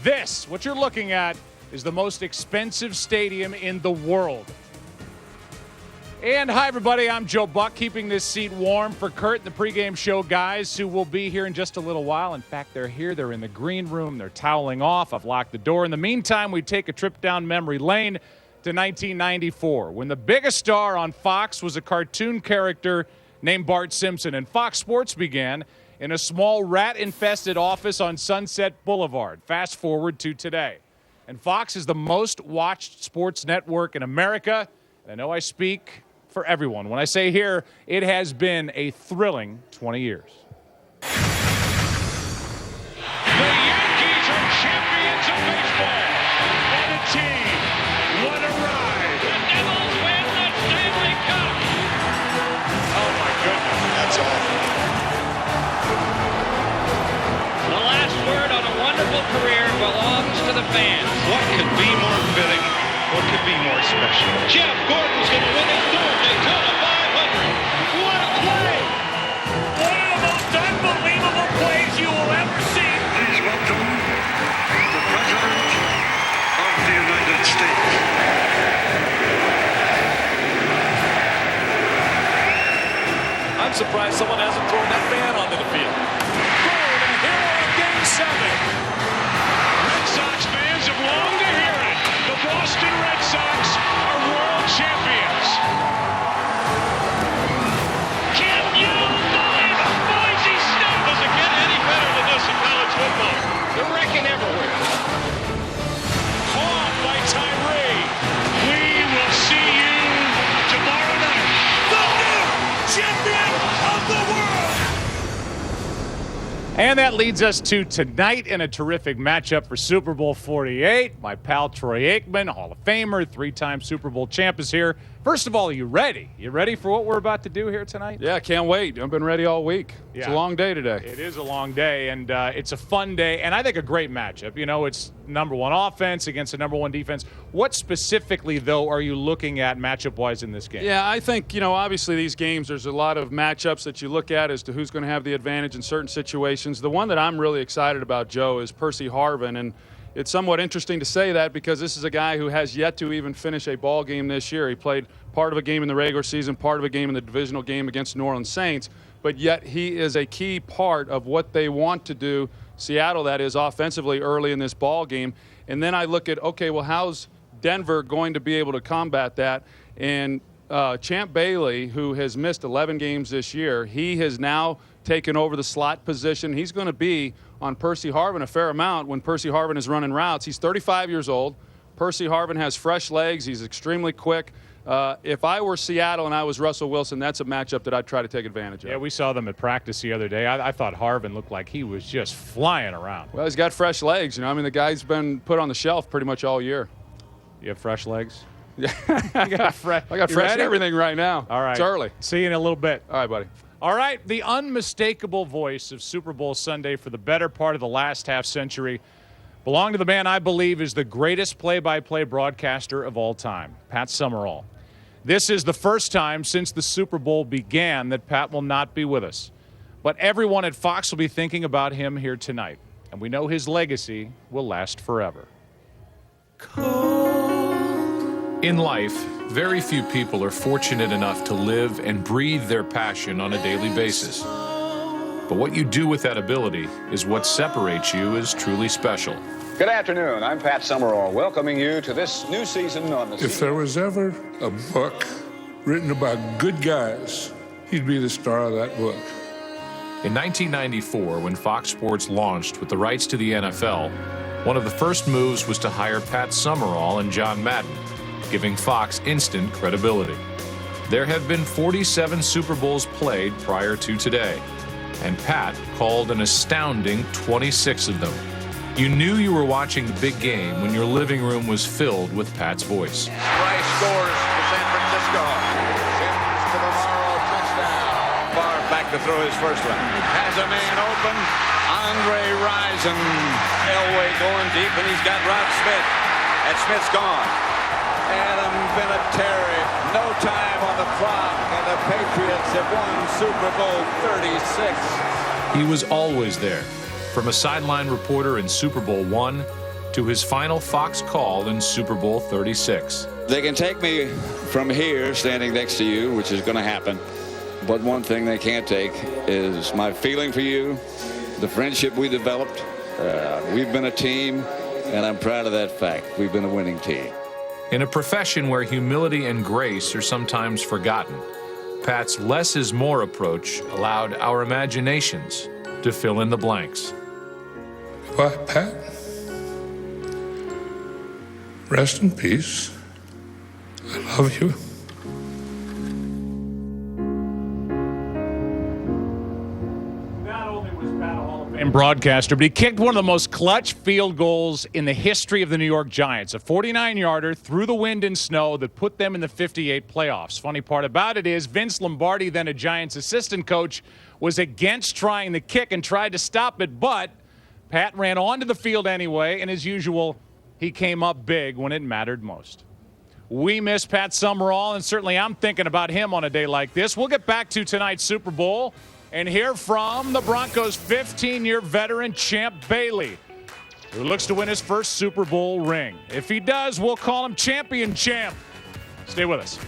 This, what you're looking at, is the most expensive stadium in the world. And hi, everybody. I'm Joe Buck, keeping this seat warm for Kurt and the pregame show guys who will be here in just a little while. In fact, they're here. They're in the green room. They're toweling off. I've locked the door. In the meantime, we take a trip down memory lane to 1994, when the biggest star on Fox was a cartoon character named Bart Simpson, and Fox Sports began in a small rat-infested office on Sunset Boulevard. Fast forward to today. And Fox is the most watched sports network in America. And I know I speak for everyone when I say here, it has been a thrilling 20 years. The Yankees are champions of baseball. And the team, what a ride. The Devils win the Stanley Cup. Oh, my goodness. That's awful. The last word on a wonderful career belongs to the fans. What could be more fitting? What could be more special? Jeff Gordon's going to win his third Daytona 500. What a play! One of the most unbelievable plays you will ever see. Please welcome the President of the United States. I'm surprised someone hasn't thrown that fan onto the field. Gordon, a hero in Game 7. Red Sox fans have longed to hear it. The Boston Red Sox are world champions. Can you believe it? Boise State doesn't get any better than this in college football. They're wrecking everywhere. Caught by Tyree. We will see you tomorrow night. The new champion of the world. And that leads us to tonight in a terrific matchup for Super Bowl 48. My pal Troy Aikman, Hall of Famer, 3-time Super Bowl champ, is here. First of all, are you ready? You ready for what we're about to do here tonight? Yeah, can't wait. I've been ready all week. Yeah. It's a long day today. It is a long day, and it's a fun day, and I think a great matchup. You know, it's number one offense against the number one defense. What specifically, though, are you looking at matchup-wise in this game? Yeah, I think, you know, obviously these games, there's a lot of matchups that you look at as to who's going to have the advantage in certain situations. The one that I'm really excited about, Joe, is Percy Harvin, and it's somewhat interesting to say that because this is a guy who has yet to even finish a ball game this year. He played part of a game in the regular season, part of a game in the divisional game against New Orleans Saints, but yet he is a key part of what they want to do, Seattle that is, offensively early in this ball game. And then I look at, okay, well, how's Denver going to be able to combat that? And Champ Bailey, who has missed 11 games this year, he has now taken over the slot position. He's going to be on Percy Harvin a fair amount when Percy Harvin is running routes. He's 35 years old. Percy Harvin has fresh legs. He's extremely quick. If I were Seattle and I was Russell Wilson, that's a matchup that I'd try to take advantage of. Yeah, we saw them at practice the other day. I thought Harvin looked like he was just flying around. Well, he's got fresh legs. You know, I mean, the guy's been put on the shelf pretty much all year. You have fresh legs? Yeah, I got fresh everything right now. All right. It's early. See you in a little bit. All right, buddy. All right, the unmistakable voice of Super Bowl Sunday for the better part of the last half century. belong to the man I believe is the greatest play-by-play broadcaster of all time, Pat Summerall. This is the first time since the Super Bowl began that Pat will not be with us. But everyone at Fox will be thinking about him here tonight. And we know his legacy will last forever. In life, very few people are fortunate enough to live and breathe their passion on a daily basis. But what you do with that ability is what separates you as truly special. Good afternoon. I'm Pat Summerall, welcoming you to this new season on the If there was ever a book written about good guys, he'd be the star of that book. In 1994, when Fox Sports launched with the rights to the NFL, one of the first moves was to hire Pat Summerall and John Madden, giving Fox instant credibility. There have been 47 Super Bowls played prior to today, and Pat called an astounding 26 of them. You knew you were watching the big game when your living room was filled with Pat's voice. Rice scores for San Francisco. Sims to the Morrow touchdown. Barr back to throw his first one. Has a man open. Andre Rison. Elway going deep, and he's got Rod Smith. And Smith's gone. Adam Vinatieri. No time on the clock, and the Patriots have won Super Bowl 36. He was always there, from a sideline reporter in Super Bowl I to his final Fox call in Super Bowl 36. They can take me from here, standing next to you, which is going to happen. But one thing they can't take is my feeling for you, the friendship we developed. We've been a team, and I'm proud of that fact. We've been a winning team. In a profession where humility and grace are sometimes forgotten, Pat's less is more approach allowed our imaginations to fill in the blanks. What, Pat? Rest in peace. I love you. And broadcaster, but he kicked one of the most clutch field goals in the history of the New York Giants, a 49-yarder through the wind and snow that put them in the 58 playoffs. Funny part about it is Vince Lombardi, then a Giants assistant coach, was against trying the kick and tried to stop it, but Pat ran onto the field anyway, and as usual, he came up big when it mattered most. We miss Pat Summerall, and certainly I'm thinking about him on a day like this. We'll get back to tonight's Super Bowl and hear from the Broncos' 15-year veteran Champ Bailey, who looks to win his first Super Bowl ring. If he does, we'll call him Champion Champ. Stay with us.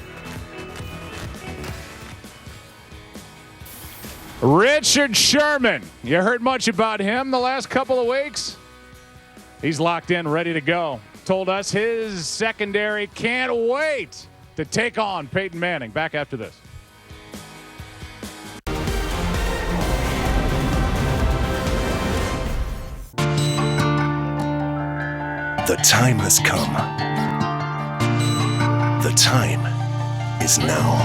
Richard Sherman. You heard much about him the last couple of weeks? He's locked in, ready to go. Told us his secondary can't wait to take on Peyton Manning. Back after this. The time has come. The time is now.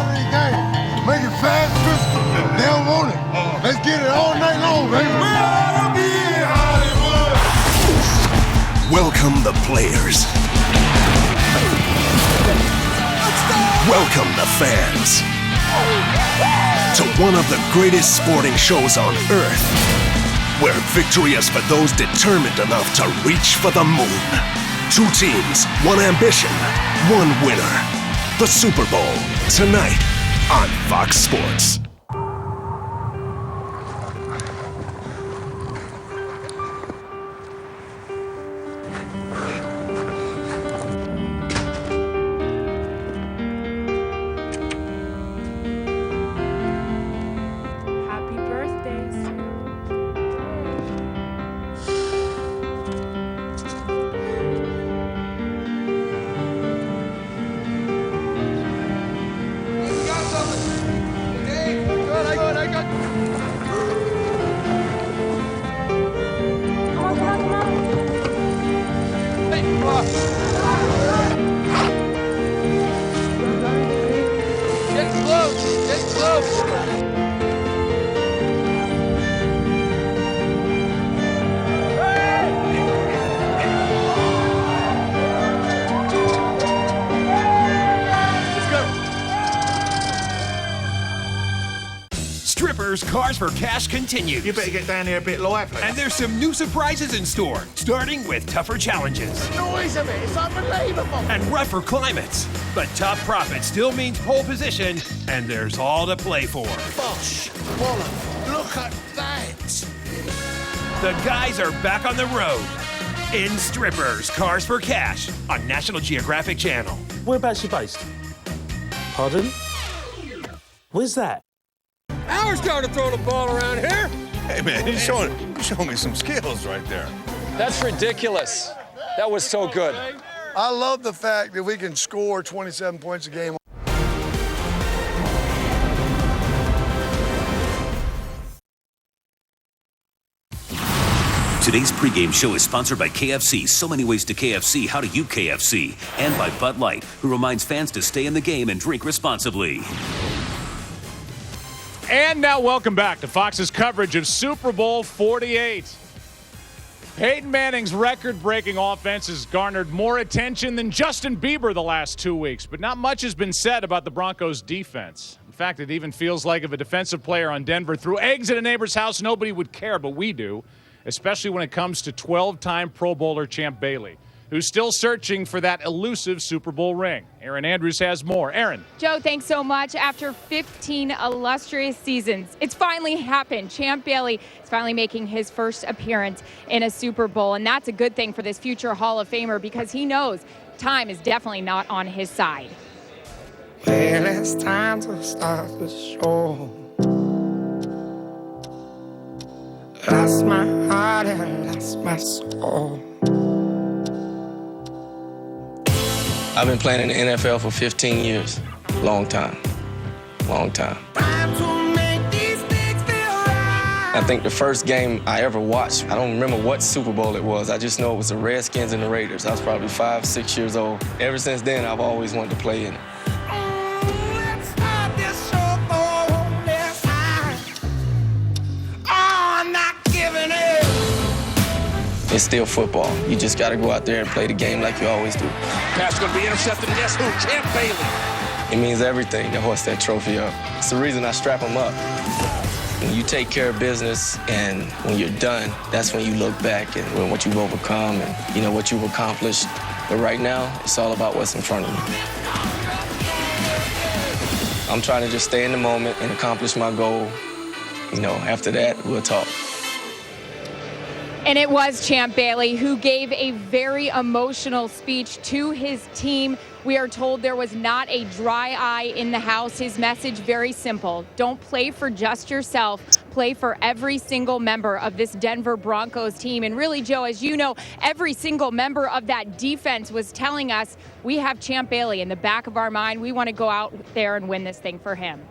Make it fast, physical. They don't want it. Let's get it all night long, baby. We'll be in Hollywood. Welcome the players. Welcome the fans to one of the greatest sporting shows on earth, where victory is for those determined enough to reach for the moon. 2 teams, 1 ambition, 1 winner. The Super Bowl, tonight on Fox Sports. Happy birthday, Strippers Cars for Cash continues. You better get down here a bit lively. And there's some new surprises in store, starting with tougher challenges. The noise of it, it's unbelievable. And rougher climates. But top profit still means pole position, and there's all to play for. Bosh, Holland, look at that. The guys are back on the road in Strippers Cars for Cash on National Geographic Channel. Whereabouts you based? Pardon? Where's that? Howard's trying to throw the ball around here. Hey, man, he's showing me some skills right there. That's ridiculous. That was so good. I love the fact that we can score 27 points a game. Today's pregame show is sponsored by KFC. So many ways to KFC. How do you KFC? And by Bud Light, who reminds fans to stay in the game and drink responsibly. And now welcome back to Fox's coverage of Super Bowl 48. Peyton Manning's record-breaking offense has garnered more attention than Justin Bieber the last 2 weeks, but not much has been said about the Broncos' defense. In fact, it even feels like if a defensive player on Denver threw eggs at a neighbor's house, nobody would care, but we do, especially when it comes to 12-time Pro Bowler Champ Bailey, who's still searching for that elusive Super Bowl ring. Aaron Andrews has more. Aaron. Joe, thanks so much. After 15 illustrious seasons, it's finally happened. Champ Bailey is finally making his first appearance in a Super Bowl, and that's a good thing for this future Hall of Famer because he knows time is definitely not on his side. Well, it's time to start the show. Lost my heart and lost my soul. I've been playing in the NFL for 15 years. Long time. Long time. I think the first game I ever watched, I don't remember what Super Bowl it was. I just know it was the Redskins and the Raiders. I was probably 5, 6 years old. Ever since then, I've always wanted to play in it. It's still football. You just got to go out there and play the game like you always do. Pass going to be intercepted, and guess who? Champ Bailey. It means everything to hoist that trophy up. It's the reason I strap them up. When you take care of business and when you're done, that's when you look back and what you've overcome and, you know, what you've accomplished. But right now, it's all about what's in front of you. I'm trying to just stay in the moment and accomplish my goal. You know, after that, we'll talk. And it was Champ Bailey who gave a very emotional speech to his team. We are told there was not a dry eye in the house. His message, very simple. Don't play for just yourself. Play for every single member of this Denver Broncos team. And really, Joe, as you know, every single member of that defense was telling us we have Champ Bailey in the back of our mind. We want to go out there and win this thing for him.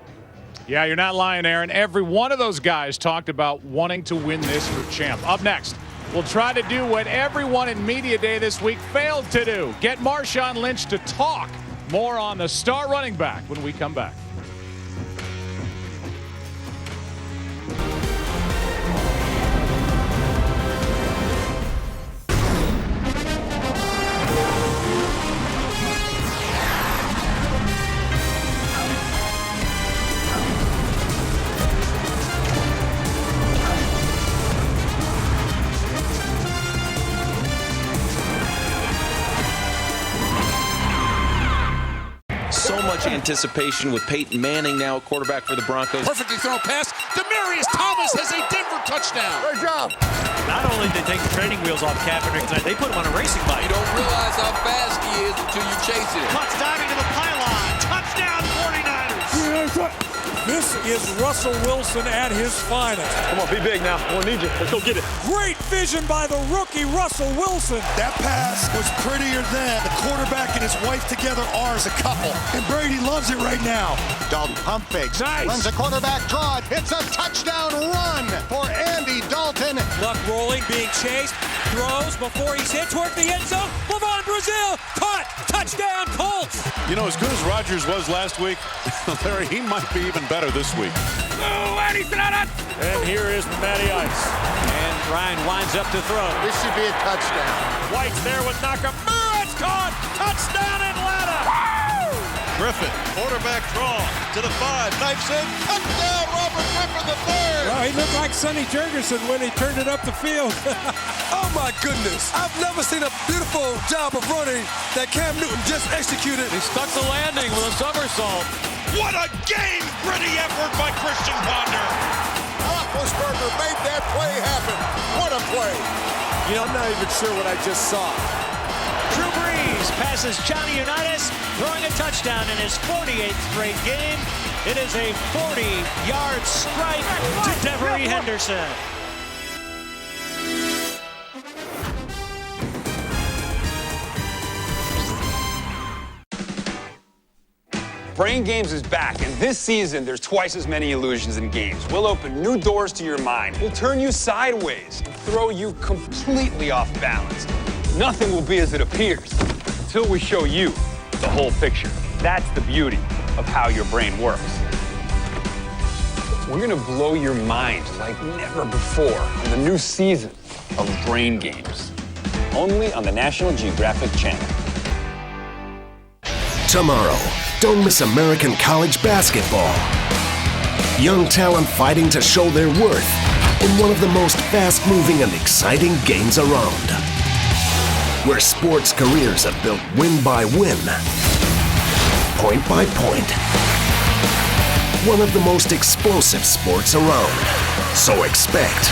Yeah, you're not lying, Aaron. Every one of those guys talked about wanting to win this for Champ. Up next, we'll try to do what everyone in Media Day this week failed to do. Get Marshawn Lynch to talk. More on the star running back when we come back. So much anticipation with Peyton Manning now quarterback for the Broncos. Perfectly thrown pass. Demaryius Thomas has a Denver touchdown. Great job. Not only did they take the training wheels off Kaepernick tonight, they put him on a racing bike. You don't realize how fast he is until you chase it. Clutch diving to the pylon. Touchdown 49ers. This is Russell Wilson at his finest. Come on, be big now. I need you. Let's go get it. Great vision by the rookie Russell Wilson. That pass was prettier than the quarterback and his wife together are as a couple. And Brady loves it right now. Dalton pump fakes. Nice. Runs a quarterback draw. It's a touchdown run for Andy Dalton. Luck rolling, being chased. Throws before he's hit toward the end zone. Levon Brazil caught. Touchdown Colts. You know, as good as Rodgers was last week, Larry, he might be even better this week. And here is Matty Ice. And Ryan winds up to throw. This should be a touchdown. White's there with Nakamura. It's caught. Touchdown Atlanta. Griffin, quarterback draw to the 5, knifes in, touchdown, Robert Griffin III. Well, he looked like Sonny Jurgensen when he turned it up the field. Oh my goodness. I've never seen a beautiful job of running that Cam Newton just executed. He stuck the landing with a somersault. What a game-ready effort by Christian Ponder. Roethlisberger made that play happen. What a play. You know, I'm not even sure what I just saw. Drew Brees passes Johnny Unitas, throwing a touchdown in his 48th straight game. It is a 40-yard strike to Devery Henderson. Brain Games is back, and this season there's twice as many illusions in games. We'll open new doors to your mind. We'll turn you sideways and throw you completely off balance. Nothing will be as it appears until we show you the whole picture. That's the beauty of how your brain works. We're gonna blow your mind like never before on the new season of Brain Games. Only on the National Geographic Channel. Tomorrow, don't miss American college basketball. Young talent fighting to show their worth in one of the most fast-moving and exciting games around. Where sports careers are built win by win, point by point. One of the most explosive sports around. So expect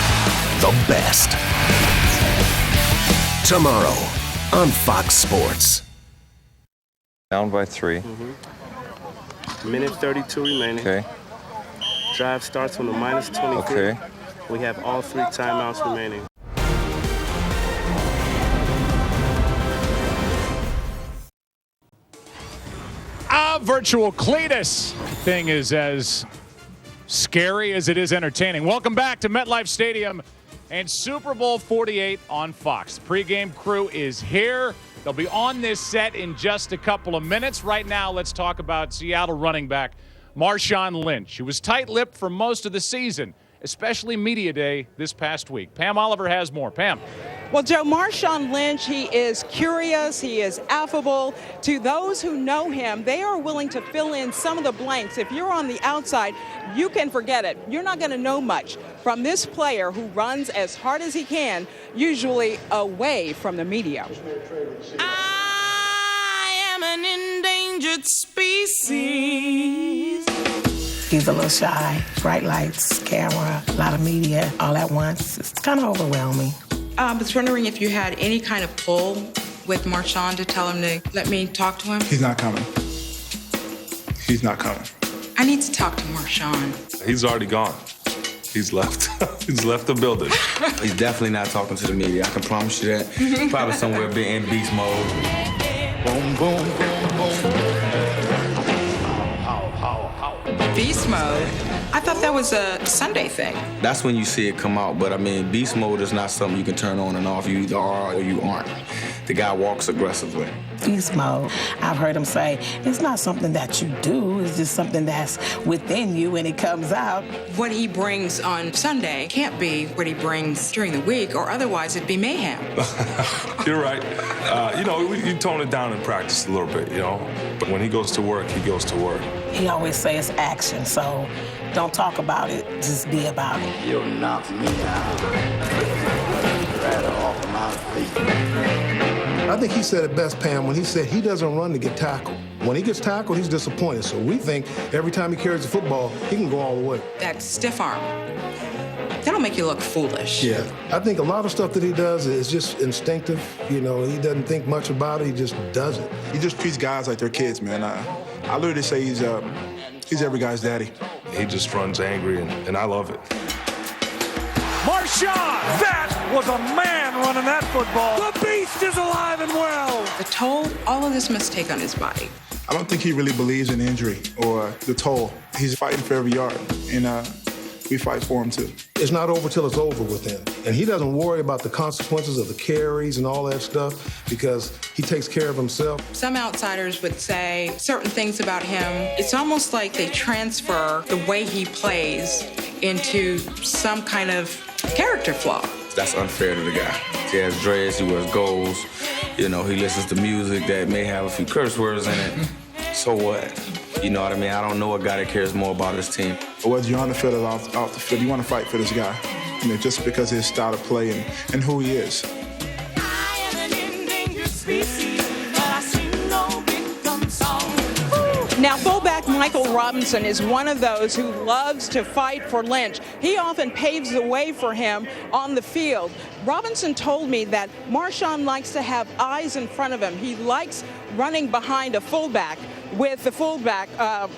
the best. Tomorrow on Fox Sports. Down by 3. Minute 32 remaining. Okay. Drive starts on the minus 23. Okay. We have all 3 timeouts remaining. Virtual Cletus thing is as scary as it is entertaining. Welcome back to MetLife Stadium and Super Bowl 48 on Fox. The pregame crew is here. They'll be on this set in just a couple of minutes. Right now, let's talk about Seattle running back Marshawn Lynch, who was tight-lipped for most of the season, especially Media Day this past week. Pam Oliver has more. Pam. Well, Joe, Marshawn Lynch, he is curious, he is affable. To those who know him, they are willing to fill in some of the blanks. If you're on the outside, you can forget it. You're not going to know much from this player who runs as hard as he can, usually away from the media. I am an endangered species. He's a little shy, bright lights, camera, a lot of media all at once. It's kind of overwhelming. I was wondering if you had any kind of pull with Marshawn to tell him to let me talk to him. He's not coming. He's not coming. I need to talk to Marshawn. He's already gone. He's left. He's left the building. He's definitely not talking to the media. I can promise you that. Probably somewhere in beast mode. Boom, boom, boom, boom. Beast mode? I thought that was a Sunday thing. That's when you see it come out, but I mean, beast mode is not something you can turn on and off. You either are or you aren't. The guy walks aggressively. Beast mode, I've heard him say, it's not something that you do, it's just something that's within you and it comes out. What he brings on Sunday can't be what he brings during the week, or otherwise it'd be mayhem. You're right. You tone it down in practice a little bit, But when he goes to work, he goes to work. He always says action, so don't talk about it, just be about it. You'll knock me out. Right off my feet. I think he said it best, Pam, when he said he doesn't run to get tackled. When he gets tackled, he's disappointed. So we think every time he carries the football, he can go all the way. That stiff arm, that'll make you look foolish. Yeah. I think a lot of stuff that he does is just instinctive. He doesn't think much about it. He just does it. He just treats guys like they're kids, man. I literally say he's every guy's daddy. He just runs angry, and I love it. Marshawn! That was a man running that football. The beast is alive and well. The toll all of this must take on his body. I don't think he really believes in injury or the toll. He's fighting for every yard, and we fight for him too. It's not over till it's over with him. And he doesn't worry about the consequences of the carries and all that stuff because he takes care of himself. Some outsiders would say certain things about him. It's almost like they transfer the way he plays into some kind of character flaw. That's unfair to the guy. He has dreads, he wears goals, he listens to music that may have a few curse words in it. So what? You know what I mean? I don't know a guy that cares more about his team. Whether you're on the field or off the field, you want to fight for this guy. You know, just because of his style of play and who he is. Now, fullback Michael Robinson is one of those who loves to fight for Lynch. He often paves the way for him on the field. Robinson told me that Marshawn likes to have eyes in front of him. He likes running behind a fullback. With the fullback,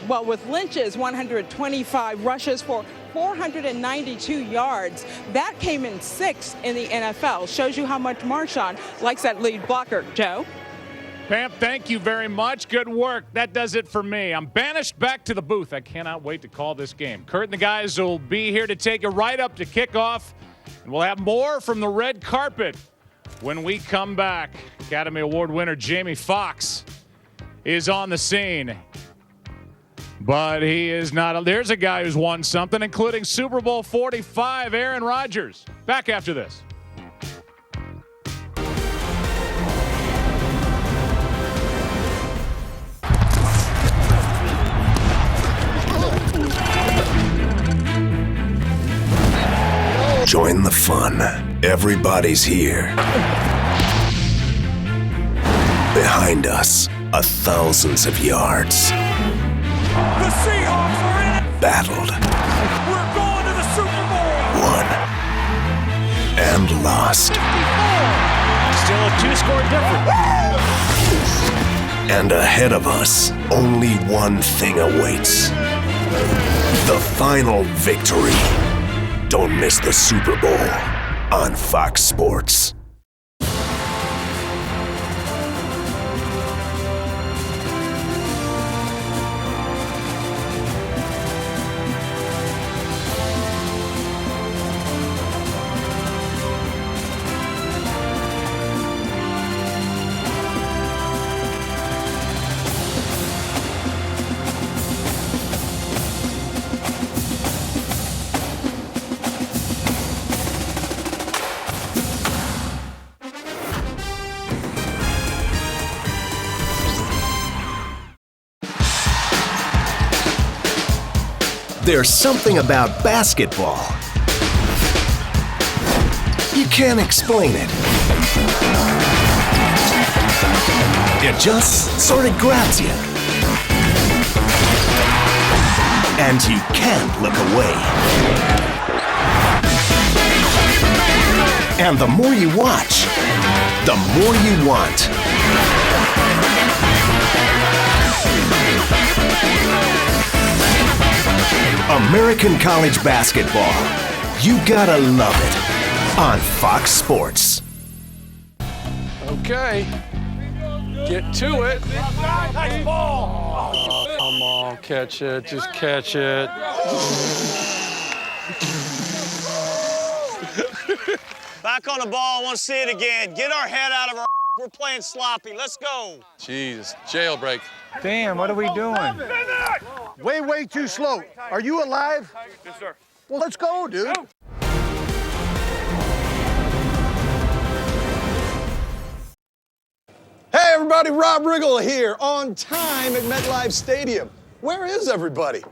with Lynch's 125 rushes for 492 yards, that came in 6th in the NFL. Shows you how much Marshawn likes that lead blocker. Joe? Pam, thank you very much. Good work. That does it for me. I'm banished back to the booth. I cannot wait to call this game. Kurt and the guys will be here to take it right up to kickoff, and we'll have more from the red carpet when we come back. Academy Award winner Jamie Foxx is on the scene, but he is not. There's a guy who's won something, including Super Bowl 45, Aaron Rodgers. Back after this. Join the fun. Everybody's here. Behind us are thousands of yards. The Seahawks are in it. Battled. We're going to the Super Bowl. Won. And lost. 54. Still a 2-score difference. And ahead of us, only one thing awaits. The final victory. Don't miss the Super Bowl on Fox Sports. There's something about basketball. You can't explain it. It just sort of grabs you. And you can't look away. And the more you watch, the more you want. American college basketball. You gotta love it on Fox Sports. Okay. Get to it. Nice ball. Oh, come on, catch it. Just catch it. Back on the ball. I want to see it again. Get our head out of our. We're playing sloppy. Let's go. Jesus, jailbreak. Damn, what are we doing? Way too slow. Are you alive? Yes, sir. Well, let's go, dude. Hey, everybody, Rob Riggle here, on time at MetLife Stadium. Where is everybody?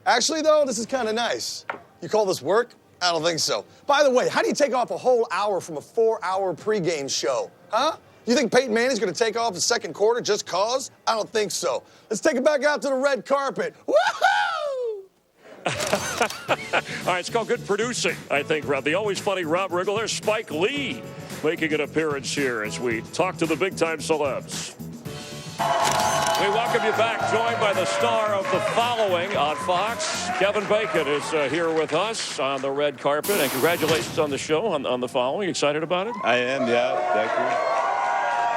Actually, though, this is kind of nice. You call this work? I don't think so. By the way, how do you take off a whole hour from a 4-hour pregame show? Huh? You think Peyton Manning's going to take off the second quarter just cause? I don't think so. Let's take it back out to the red carpet. Woohoo! All right, it's called good producing, I think, Rob. The always funny Rob Riggle. There's Spike Lee making an appearance here as we talk to the big-time celebs. We welcome you back, joined by the star of the following on Fox. Kevin Bacon is here with us on the red carpet, and congratulations on the show, on the following. Excited about it? I am, yeah. Thank you.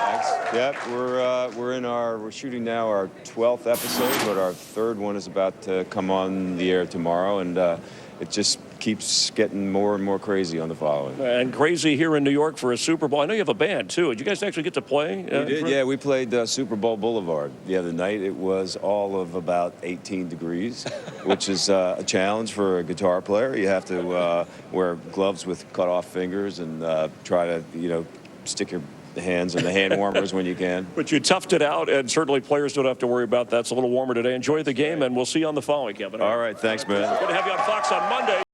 Thanks. Yep, we're shooting now our 12th episode, but our third one is about to come on the air tomorrow, and it just keeps getting more and more crazy on the following. And crazy here in New York for a Super Bowl. I know you have a band, too. Did you guys actually get to play? We did, yeah. We played Super Bowl Boulevard the other night. It was all of about 18 degrees, which is a challenge for a guitar player. You have to wear gloves with cut-off fingers and try to, stick your hands and the hand warmers when you can. But you toughed it out, and certainly players don't have to worry about that. It's a little warmer today. Enjoy the game, and we'll see you on the following, Kevin. All right, thanks, man. Good to have you on Fox on Monday.